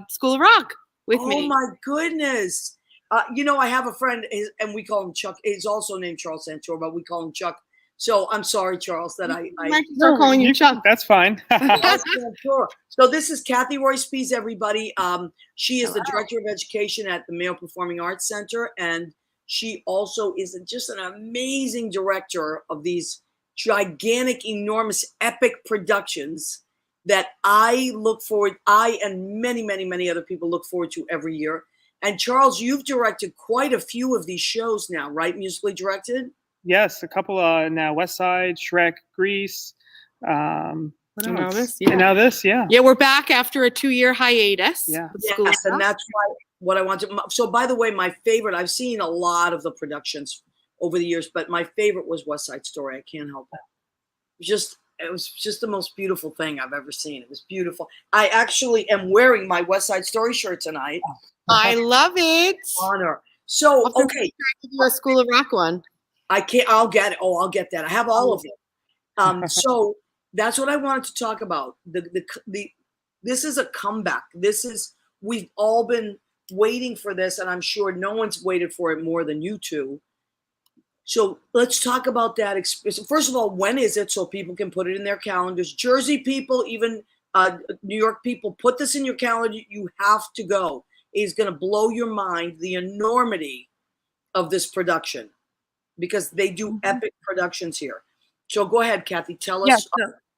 School of Rock with me. Oh my goodness. I have a friend, and we call him Chuck. He's also named Charles Santoro, but we call him Chuck. So I'm sorry, Charles, that I start calling you Chuck. That's fine. So this is Kathy Roy Spees, everybody. She is the director of education at the Mayo Performing Arts Center, and she also is just an amazing director of these gigantic, enormous, epic productions that I and many, many, many other people look forward to every year. And Charles, you've directed quite a few of these shows now, right? Musically directed? Yes, a couple now. West Side, Shrek, Grease. Now this, yeah. Yeah, we're back after a 2-year hiatus. Yeah. Yes, and that's what I want to. So, by the way, my favorite, I've seen a lot of the productions over the years, but my favorite was West Side Story. I can't help it. It was just the most beautiful thing I've ever seen. It was beautiful. I actually am wearing my West Side Story shirt tonight. I love it. Honor. So, okay. A School of Rock one. I'll get it. Oh, I'll get that. I have all of them. So that's what I wanted to talk about. This is a comeback. We've all been waiting for this, and I'm sure no one's waited for it more than you two. So let's talk about that experience. First of all, when is it, so people can put it in their calendars? Jersey people, even New York people, put this in your calendar. You have to go. It's going to blow your mind, the enormity of this production, because they do epic productions here. So go ahead, Kathy. Tell us.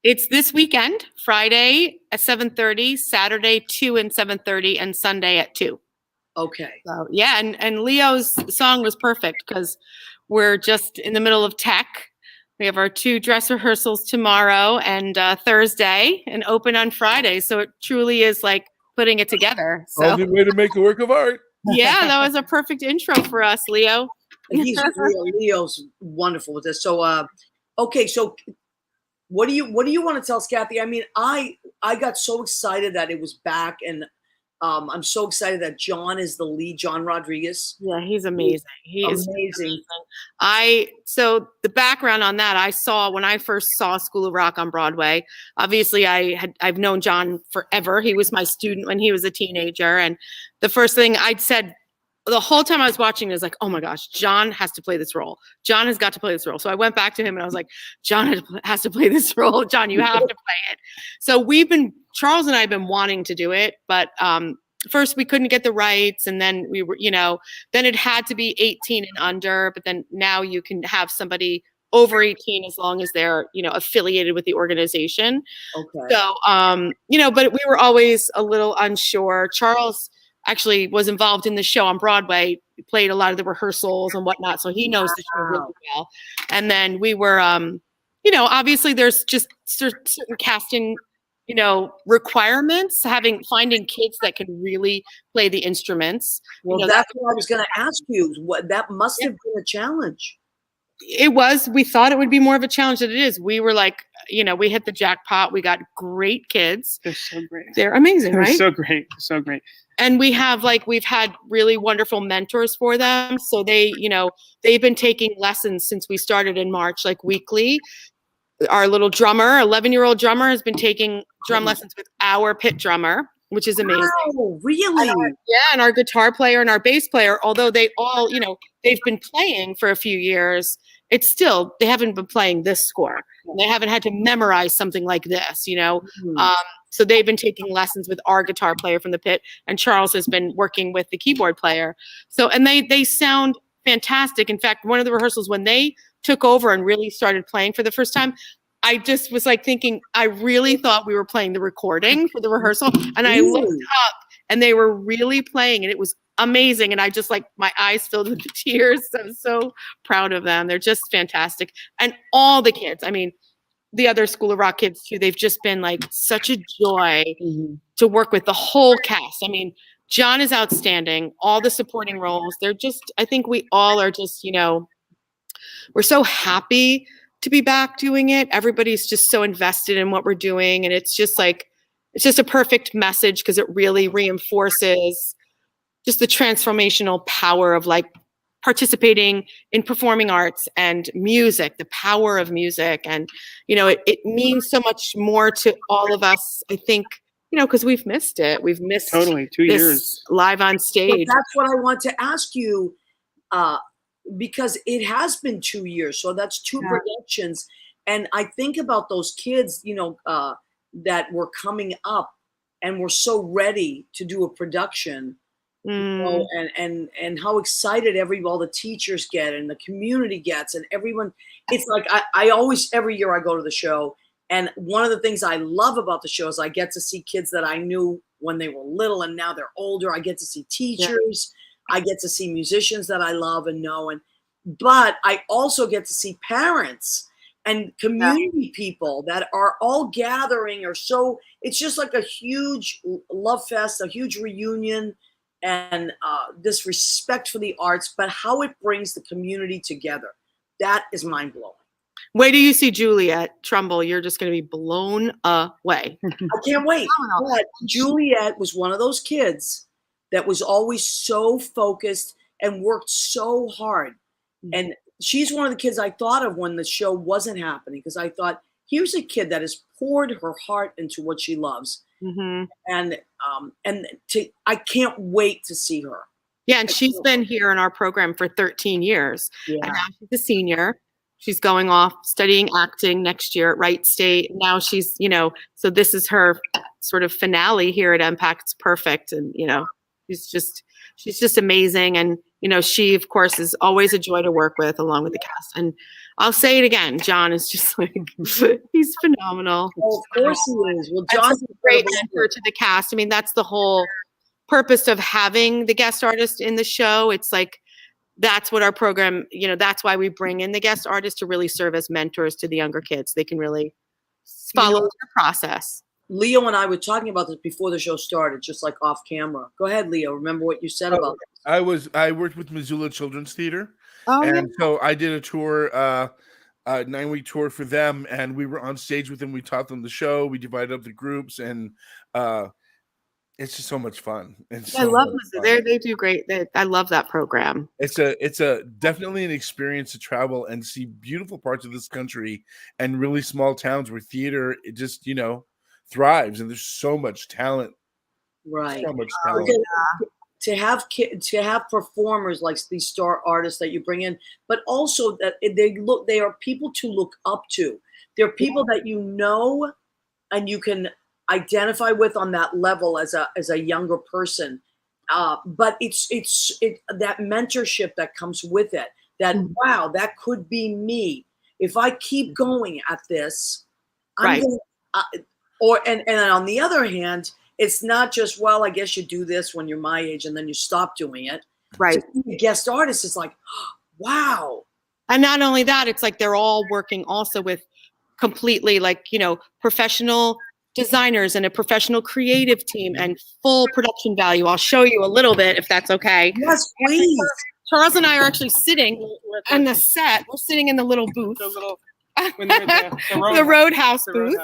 It's this weekend, Friday at 7:30, Saturday 2 and 7:30, and Sunday at 2. Okay. So yeah, and Leo's song was perfect because we're just in the middle of tech. We have our 2 dress rehearsals tomorrow and Thursday, and open on Friday. So it truly is like putting it together. So All good way to make a work of art. yeah, that was a perfect intro for us, Leo. Leo's wonderful with this. So okay, so what do you want to tell us, Kathy? I mean, I got so excited that it was back, and I'm so excited that John is the lead, John Rodriguez. Yeah, he's amazing. He is amazing. So the background on that, I saw when I first saw School of Rock on Broadway. Obviously, I've known John forever. He was my student when he was a teenager, and the first thing I'd said the whole time I was watching is like, oh my gosh, John has to play this role. John has got to play this role. So I went back to him and I was like, John has to play this role. John, you have to play it. So Charles and I have been wanting to do it, but first we couldn't get the rights, and then we were, then it had to be 18 and under, but then now you can have somebody over 18 as long as they're, affiliated with the organization. Okay. So, but we were always a little unsure. Charles actually was involved in the show on Broadway, played a lot of the rehearsals and whatnot. So he knows the show really well. And then we were, obviously there's just certain casting, requirements, finding kids that can really play the instruments. Well, that's what I was going to ask you. That must have been a challenge. It was. We thought it would be more of a challenge than it is. We were like, we hit the jackpot. We got great kids. They're so great. They're amazing, right? They're so great. And we've had really wonderful mentors for them. So they've been taking lessons since we started in March, like weekly. Our little drummer, 11-year-old drummer, has been taking drum lessons with our pit drummer, which is amazing. Wow, really? And our guitar player and our bass player, although they all, they've been playing for a few years, they haven't been playing this score. They haven't had to memorize something like this, So they've been taking lessons with our guitar player from the pit, and Charles has been working with the keyboard player. So, and they sound fantastic. In fact, one of the rehearsals when they took over and really started playing for the first time, I just was like thinking, I really thought we were playing the recording for the rehearsal. And I looked up and they were really playing, and it was amazing. And I just my eyes filled with tears. I'm so proud of them. They're just fantastic. And all the kids, the other School of Rock kids too, they've just been like such a joy to work with, the whole cast. John is outstanding. All the supporting roles, I think we all are just, we're so happy to be back doing it. Everybody's just so invested in what we're doing. And it's just a perfect message because it really reinforces just the transformational power of participating in performing arts and music, the power of music. And, it means so much more to all of us, I think, because we've missed it. We've missed totally 2 years live on stage. But that's what I want to ask you, because it has been 2 years. So that's 2 productions. And I think about those kids, that were coming up and were so ready to do a production. And how excited all the teachers get and the community gets, and everyone. It's like I always, every year I go to the show, and one of the things I love about the show is I get to see kids that I knew when they were little and now they're older. I get to see teachers. I get to see musicians that I love and know, but I also get to see parents and community people that are all gathering, it's just like a huge love fest, a huge reunion. And this respect for the arts, but how it brings the community together. That is mind-blowing. Wait till you see Juliet Trumbull. You're just going to be blown away. I can't wait. But Juliet was one of those kids that was always so focused and worked so hard. And she's one of the kids I thought of when the show wasn't happening, because I thought, here's a kid that has poured her heart into what she loves. And I can't wait to see her. Yeah, and she's been here in our program for 13 years. Yeah. And now she's a senior. She's going off studying acting next year at Wright State. Now she's, so this is her sort of finale here at Impact. It's perfect. And, she's just amazing. And she, of course, is always a joy to work with, along with the cast. And I'll say it again, John is just like, he's phenomenal. Oh, of course he is. Well, And John's such a great incredible. mentor to the cast. I mean, that's the whole purpose of having the guest artist in the show. It's like, that's what our program, that's why we bring in the guest artists, to really serve as mentors to the younger kids. They can really follow the process. Leo and I were talking about this before the show started, just like off camera. Go ahead, Leo. Remember what you said about this? I worked with Missoula Children's Theater, Oh, and so I did a tour, a 9-week tour for them, and we were on stage with them. We taught them the show. We divided up the groups, and it's just so much fun. I love Missoula. They do great. I love that program. It's a definitely an experience to travel and see beautiful parts of this country and really small towns where theater, it just thrives, and there's so much talent. Right. So much talent. To have performers like these star artists that you bring in, but also that they are people to look up to. They're people that and you can identify with on that level as a younger person. But it's that mentorship that comes with it. That wow, that could be me if I keep going at this. I'm going. And on the other hand, it's not just, well, I guess you do this when you're my age and then you stop doing it. Right. The guest artist is like, wow. And not only that, it's like they're all working also with completely professional designers and a professional creative team and full production value. I'll show you a little bit if that's okay. Yes, please. Charles and I are actually sitting on the set. We're sitting in the little booth. The Roadhouse booth.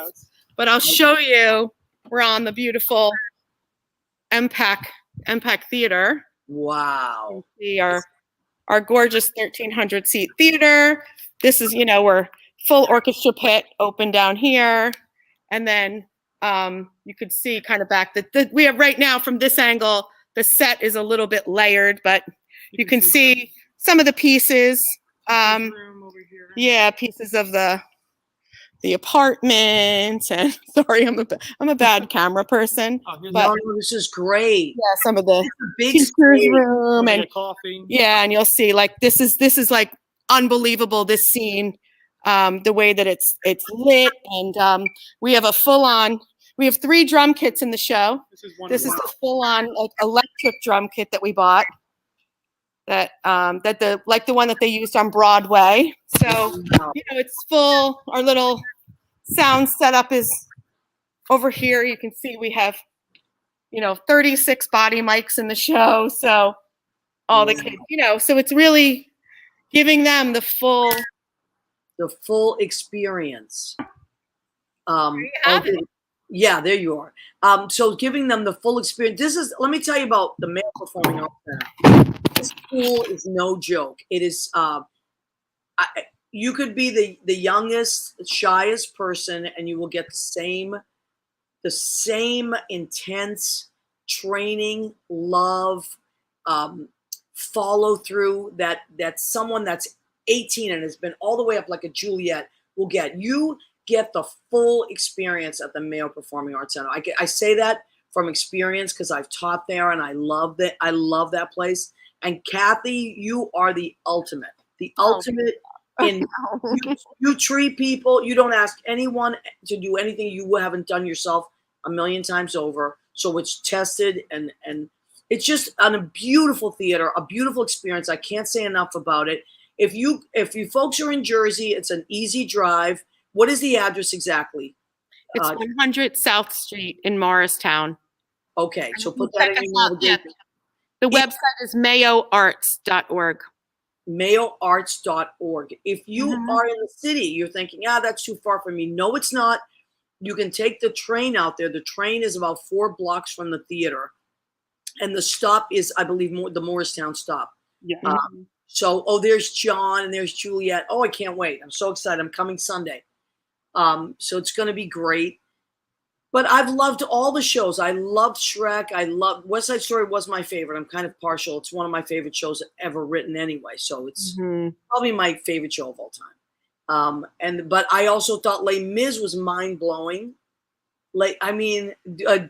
But I'll show you, we're on the beautiful MPAC Theater. Wow. See our gorgeous 1,300 seat theater. This is, we're full orchestra pit open down here. And then you could see kind of back that we have right now from this angle, the set is a little bit layered, but you can see some of the pieces. Yeah, pieces of the apartment, and sorry, I'm a bad camera person. But this is great. Yeah, some of the big teacher's room and coffee. Yeah, and you'll see like this is like unbelievable. This scene, the way that it's lit, and we have we have 3 drum kits in the show. This is the full on electric drum kit that we bought. That the one that they used on Broadway. So it's full. Our little sound setup is over here. You can see we have 36 body mics in the show. So all the kids, so it's really giving them the full experience. Yeah, there you are. So giving them the full experience. Let me tell you about the Male Performing Arts Center. This school is no joke. It is. You could be the youngest, shyest person, and you will get the same intense training, love, follow through that someone that's 18 and has been all the way up like a Juliet will get. You get the full experience at the Male Performing Arts Center. I say that from experience because I've taught there and I love that. I love that place. And Kathy, you are the ultimate in you treat people. You don't ask anyone to do anything you haven't done yourself a million times over. So it's tested and it's just a beautiful theater, a beautiful experience. I can't say enough about it. If you folks are in Jersey, it's an easy drive. What is the address exactly? It's 100 South Street in Morristown. Okay, so put that in your navigation. The website is mayoarts.org. Mayoarts.org. If you are in the city, you're thinking, that's too far for me. No, it's not. You can take the train out there. The train is about 4 blocks from the theater. And the stop is, I believe, the Morristown stop. Yeah. So, there's John and there's Juliet. Oh, I can't wait. I'm so excited. I'm coming Sunday. So it's going to be great. But I've loved all the shows. I loved Shrek. I loved West Side Story was my favorite. I'm kind of partial. It's one of my favorite shows ever written anyway. So it's probably my favorite show of all time. But I also thought Les Mis was mind blowing. Like, I mean,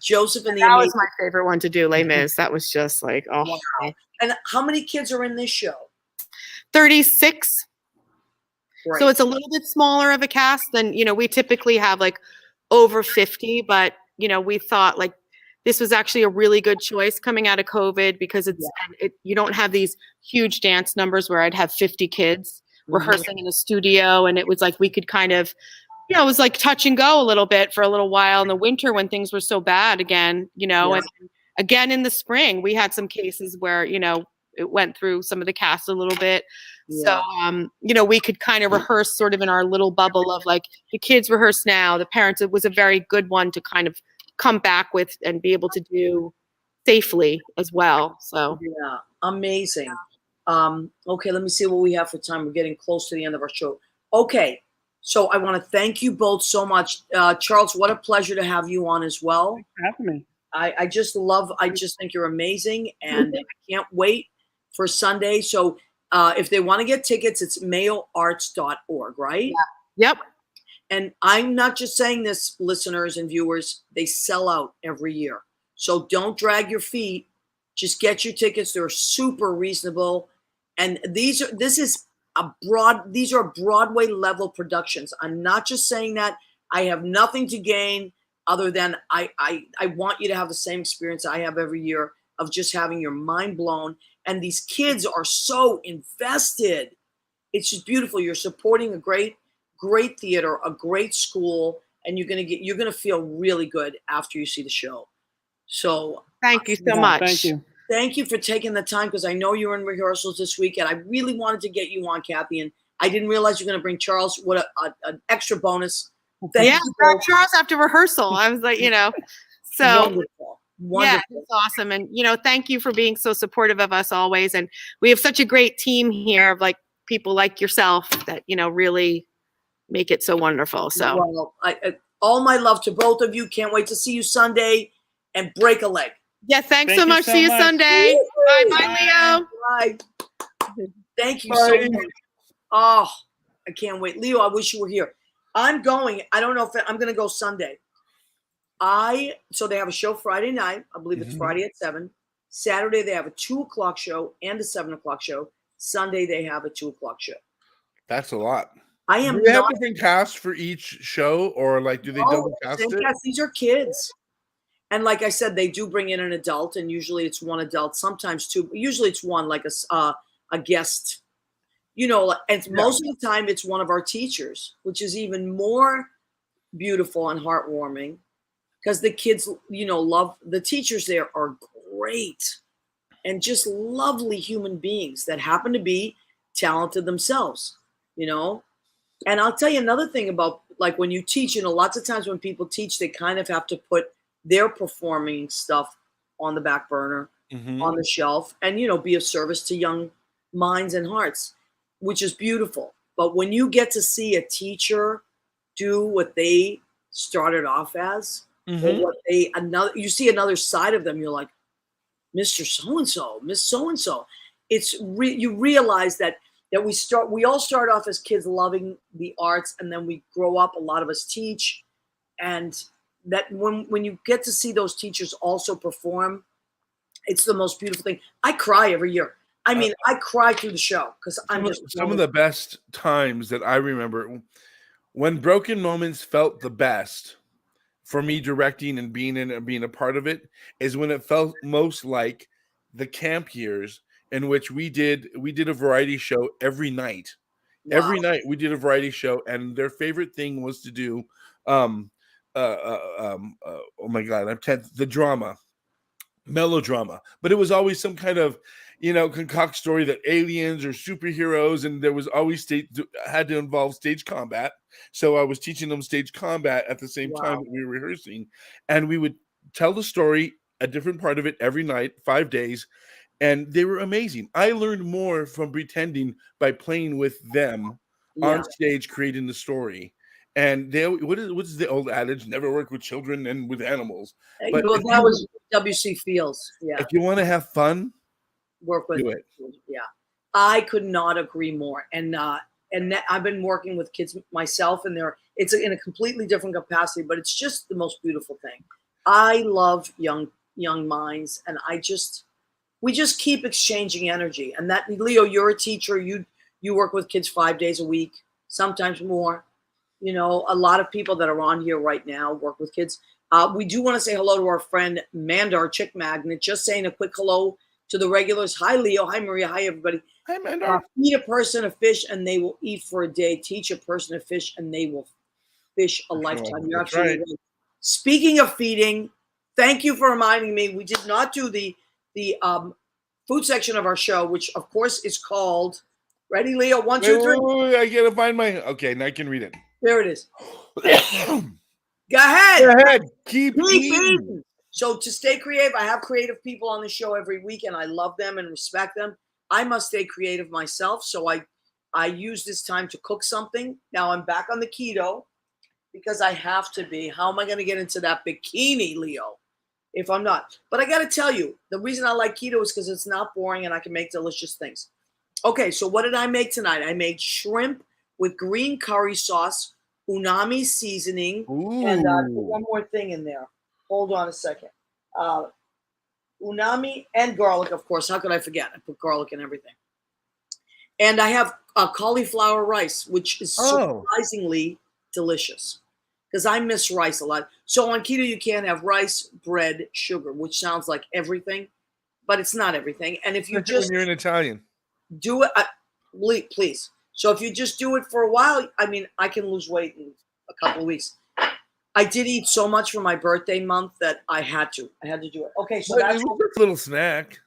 Joseph and the That was Amazing. my favorite one to do, Les Mis. That was just like, oh, Wow. And how many kids are in this show? 36. Right. So it's a little bit smaller of a cast than, we typically have like over 50, but, we thought like this was actually a really good choice coming out of COVID because you don't have these huge dance numbers where I'd have 50 kids rehearsing in a studio. And it was like, we could kind of, it was like touch and go a little bit for a little while in the winter when things were so bad again, and again in the spring, we had some cases where, it went through some of the cast a little bit. So, we could kind of rehearse sort of in our little bubble of like the kids rehearse now, the parents. It was a very good one to kind of come back with and be able to do safely as well. So, yeah, amazing. Okay, let me see what we have for time. We're getting close to the end of our show. Okay, so I want to thank you both so much. Charles, what a pleasure to have you on as well. Thanks for having me. I just think you're amazing, and I can't wait for Sunday. So if they want to get tickets, it's mayoarts.org, right? Yeah. Yep. And I'm not just saying this, listeners and viewers, they sell out every year. So don't drag your feet. Just get your tickets. They're super reasonable. And these are Broadway level productions. I'm not just saying that. I have nothing to gain other than I want you to have the same experience I have every year of just having your mind blown. And these kids are so invested. It's just beautiful. You're supporting a great theater, a great school, and you're gonna feel really good after you see the show. So thank you so much. Thank you. Thank you for taking the time, because I know you're in rehearsals this week, and I really wanted to get you on, Kathy, and I didn't realize you're going to bring Charles. What an extra bonus. Thank you both. Charles after rehearsal. I was like, so wonderful. Yeah, it's awesome. And, thank you for being so supportive of us always. And we have such a great team here of like people like yourself that, really make it so wonderful. So well, all my love to both of you. Can't wait to see you Sunday and break a leg. Yeah, thanks so much. See you Sunday. Bye, Leo. Bye. Thank you so much. Oh, I can't wait. Leo, I wish you were here. I'm going. I don't know if I'm going to go Sunday. So they have a show Friday night. I believe it's Friday at 7. Saturday, they have a 2:00 show and a 7:00 show. Sunday, they have a 2:00 show. That's a lot. Do they have different casts for each show, or like do they double cast it? These are kids. And like I said, they do bring in an adult, and usually it's one adult, sometimes two. Usually it's one, like a guest. And most of the time it's one of our teachers, which is even more beautiful and heartwarming, because the kids, love the teachers. There are great and just lovely human beings that happen to be talented themselves, And I'll tell you another thing about, like, when you teach, lots of times when people teach, they kind of have to put their performing stuff on the back burner, on the shelf, and, be of service to young minds and hearts, which is beautiful. But when you get to see a teacher do what they started off as, or you see another side of them, you're like, Mr. So-and-so, Miss So-and-so. You realize that we all start off as kids loving the arts, and then we grow up, a lot of us teach, and that when you get to see those teachers also perform, it's the most beautiful thing. I cry every year. I mean, I cry through the show because some of the best times that I remember, when Broken Moments felt the best for me directing and being a part of it, is when it felt most like the camp years, in which we did a variety show every night. Wow. Every night we did a variety show, and their favorite thing was to do oh my God, the drama, melodrama. But it was always some kind of, concoct story that aliens or superheroes, and there was always had to involve stage combat. So I was teaching them stage combat at the same time that we were rehearsing, and we would tell the story, a different part of it every night, 5 days. And they were amazing. I learned more from pretending by playing with them on stage, creating the story. And what is the old adage? Never work with children and with animals. But that was W.C. Fields. Yeah. If you want to have fun, work with do it. Yeah. I could not agree more. And I've been working with kids myself, and it's in a completely different capacity, but it's just the most beautiful thing. I love young minds, and we just keep exchanging energy. And that, Leo, you're a teacher. You work with kids 5 days a week, sometimes more. You know, a lot of people that are on here right now work with kids. We do want to say hello to our friend Mandar Chick Magnet. Just saying a quick hello to the regulars. Hi, Leo. Hi, Maria. Hi, everybody. Hi, Mandar. Feed a person a fish and they will eat for a day. Teach a person to fish and they will fish a lifetime. You're absolutely right. Speaking of feeding, thank you for reminding me. We did not do the food section of our show, which of course is called. Ready, Leo? 1, 2, 3. Wait, I gotta find my. Okay, now I can read it. There it is. Go ahead. Go ahead. Keep eating. So to stay creative, I have creative people on the show every week, and I love them and respect them. I must stay creative myself, so I use this time to cook something. Now I'm back on the keto because I have to be. How am I going to get into that bikini, Leo, if I'm not? But I got to tell you, the reason I like keto is because it's not boring and I can make delicious things. Okay, so what did I make tonight? I made shrimp with green curry sauce, unami seasoning, and one more thing in there. Hold on a second. Unami and garlic, of course. How could I forget? I put garlic in everything. And I have cauliflower rice, which is surprisingly delicious because I miss rice a lot. So on keto, you can't have rice, bread, sugar, which sounds like everything, but it's not everything. And if you just when you're an Italian, do it, please. So if you just do it for a while, I mean, I can lose weight in a couple of weeks. I did eat so much for my birthday month that I had to do it. Okay, so that's a little snack.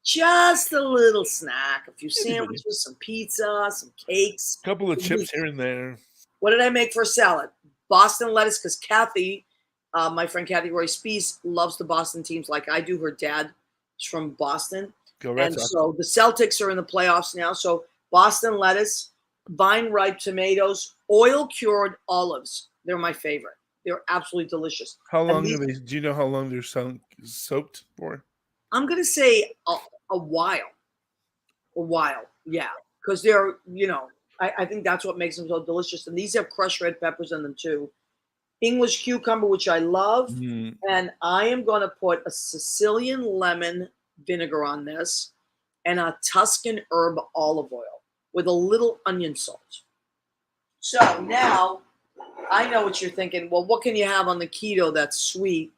Just a little snack. A few sandwiches, some pizza, some cakes. A couple of chips here and there. What did I make for a salad? Boston lettuce, because Kathy, my friend Kathy Roy Spees, loves the Boston teams like I do. Her dad is from Boston. And so the Celtics are in the playoffs now. So Boston lettuce, vine ripe tomatoes, oil cured olives. They're my favorite. They're absolutely delicious. How long do you know how long they're soaked for? I'm going to say a while. Yeah. Because they're, I think that's what makes them so delicious. And these have crushed red peppers in them too. English cucumber, which I love. And I am going to put a Sicilian lemon vinegar on this and a Tuscan herb olive oil with a little onion salt. So now I know what you're thinking. Well, what can you have on the keto that's sweet?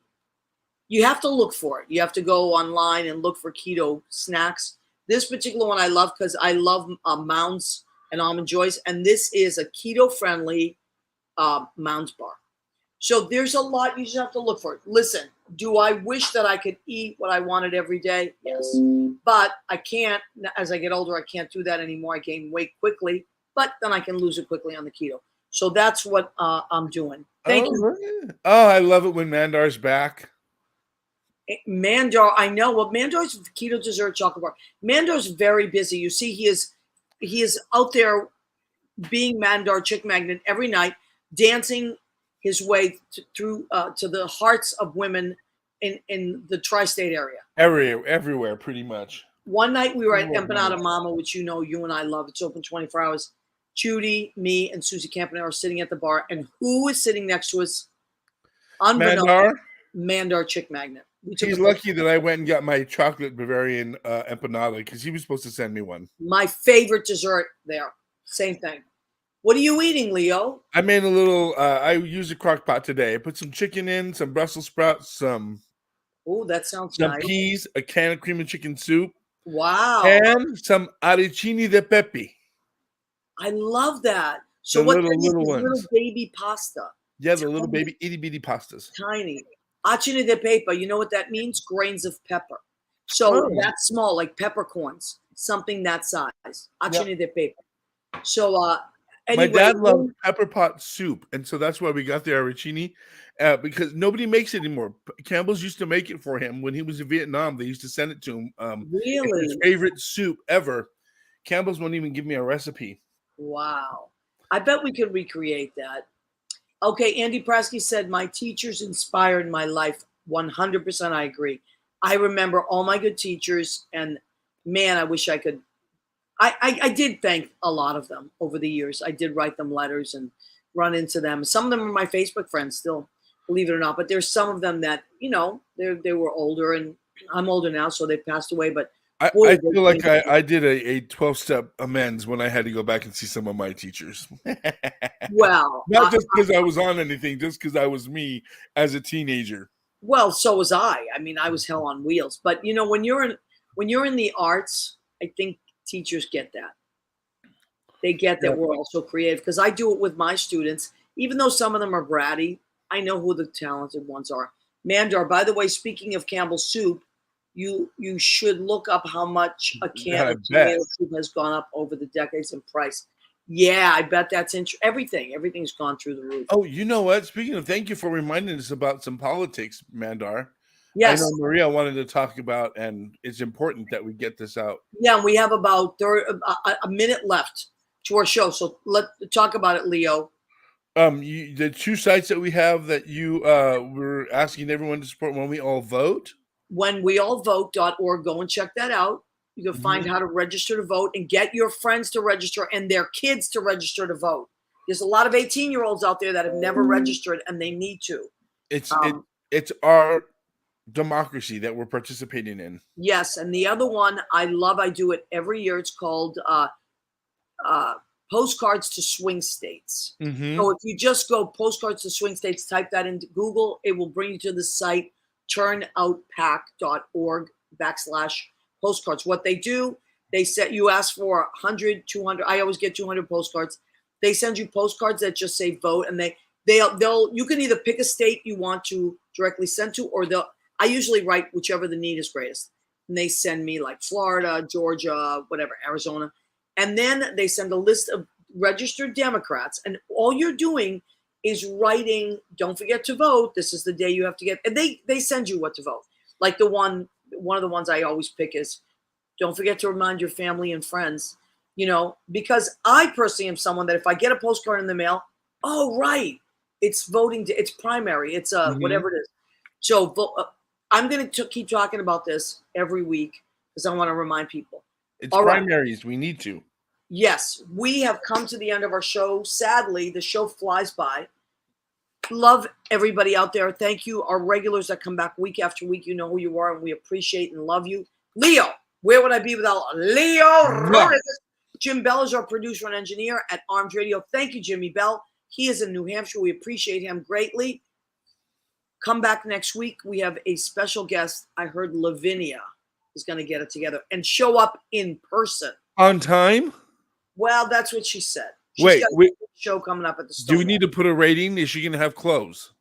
You have to look for it. You have to go online and look for keto snacks. This particular one I love because I love Mounds and Almond Joys. And this is a keto-friendly Mounds bar. So there's a lot. You just have to look for it. Listen, do I wish that I could eat what I wanted every day? Yes. But I can't. As I get older, I can't do that anymore. I gain weight quickly. But then I can lose it quickly on the keto. So that's what I'm doing. Thank you. Oh, I love it when Mandar's back. Mandar, I know. Well, Mandar's keto dessert chocolate bar. Mandar's very busy. You see, he is out there being Mandar Chick Magnet every night, dancing his way through to the hearts of women in the tri-state area. Everywhere, pretty much. One night we were at Empanada Mama, which you and I love. It's open 24 hours. Judy, me, and Susie Campanella are sitting at the bar, and who is sitting next to us? Mandar Chick Magnet. He's lucky that I went and got my chocolate Bavarian empanada because he was supposed to send me one. My favorite dessert there. Same thing. What are you eating, Leo? I made a little, I used a crock pot today. I put some chicken in, some Brussels sprouts, some that sounds nice. Some peas, a can of cream and chicken soup. Wow. And some arancini di pepe. I love that. So what little ones? Little baby pasta. Yeah, the little baby itty bitty pastas. Tiny. Acini de pepe, you know what that means? Grains of pepper. So that's small, like peppercorns, something that size. Acini de pepe. So anyway, my dad loved pepper pot soup, and so that's why we got the arancini, because nobody makes it anymore. Campbell's used to make it for him when he was in Vietnam. They used to send it to him. Really? His favorite soup ever. Campbell's won't even give me a recipe. Wow. I bet we could recreate that. Okay, Andy Prasky said, my teachers inspired my life. 100% I agree. I remember all my good teachers, and man, I wish I could I did thank a lot of them over the years. I did write them letters and run into them. Some of them are my Facebook friends still, believe it or not. But there's some of them that, they were older, and I'm older now, so they passed away. But I feel like I did a 12-step amends when I had to go back and see some of my teachers. Well, not just because I was on anything, just because I was me as a teenager. Well, so was I. I mean, I was hell on wheels. But when you're in the arts, I think teachers get that. They get that we're also creative, because I do it with my students. Even though some of them are bratty, I know who the talented ones are. Mandar, by the way, speaking of Campbell's soup, you should look up how much a can of tomato soup has gone up over the decades in price. Yeah, I bet that's everything's gone through the roof. Oh, you know what? Speaking of, thank you for reminding us about some politics, Mandar. Yes. I know Maria wanted to talk about, and it's important that we get this out. Yeah, and we have about a minute left to our show, so let's talk about it, Leo. The two sites that we have that you were asking everyone to support: When We All Vote, whenweallvote.org. Go and check that out. You can find how to register to vote, and get your friends to register and their kids to register to vote. There's a lot of 18-year-olds out there that have never registered, and they need to. It's our democracy that we're participating in. Yes, and the other one I love, I do it every year. It's called Postcards to Swing States. So if you just go Postcards to Swing States, type that into Google, it will bring you to the site turnoutpack.org/postcards. What they do, you ask for 100, 200. I always get 200 postcards. They send you postcards that just say vote, and you can either pick a state you want to directly send to, or I usually write whichever the need is greatest. And they send me like Florida, Georgia, whatever, Arizona. And then they send a list of registered Democrats. And all you're doing is writing, don't forget to vote. This is the day you have to get. And they send you what to vote. Like one of the ones I always pick is, don't forget to remind your family and friends, because I personally am someone that if I get a postcard in the mail, oh, right, it's voting, it's primary, it's whatever it is. So I'm going to keep talking about this every week, because I want to remind people. It's all primaries. Right. We need to. Yes, we have come to the end of our show. Sadly, the show flies by. Love everybody out there. Thank you. Our regulars that come back week after week, you know who you are, and we appreciate and love you. Leo, where would I be without Leo? No. Jim Bell is our producer and engineer at Armed Radio. Thank you, Jimmy Bell. He is in New Hampshire. We appreciate him greatly. Come back next week. We have a special guest. I heard Lavinia is going to get it together and show up in person. On time? Well, that's what she said. She's got a show coming up at the Stone. Do we need to put a rating? Is she going to have clothes?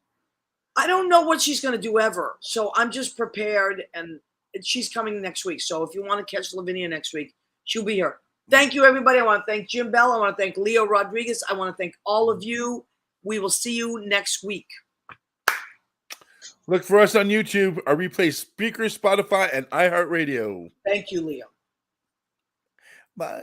I don't know what she's going to do ever. So I'm just prepared, and she's coming next week. So if you want to catch Lavinia next week, she'll be here. Thank you, everybody. I want to thank Jim Bell. I want to thank Leo Rodriguez. I want to thank all of you. We will see you next week. Look for us on YouTube, our replay, Speaker, Spotify, and iHeartRadio. Thank you, Leo.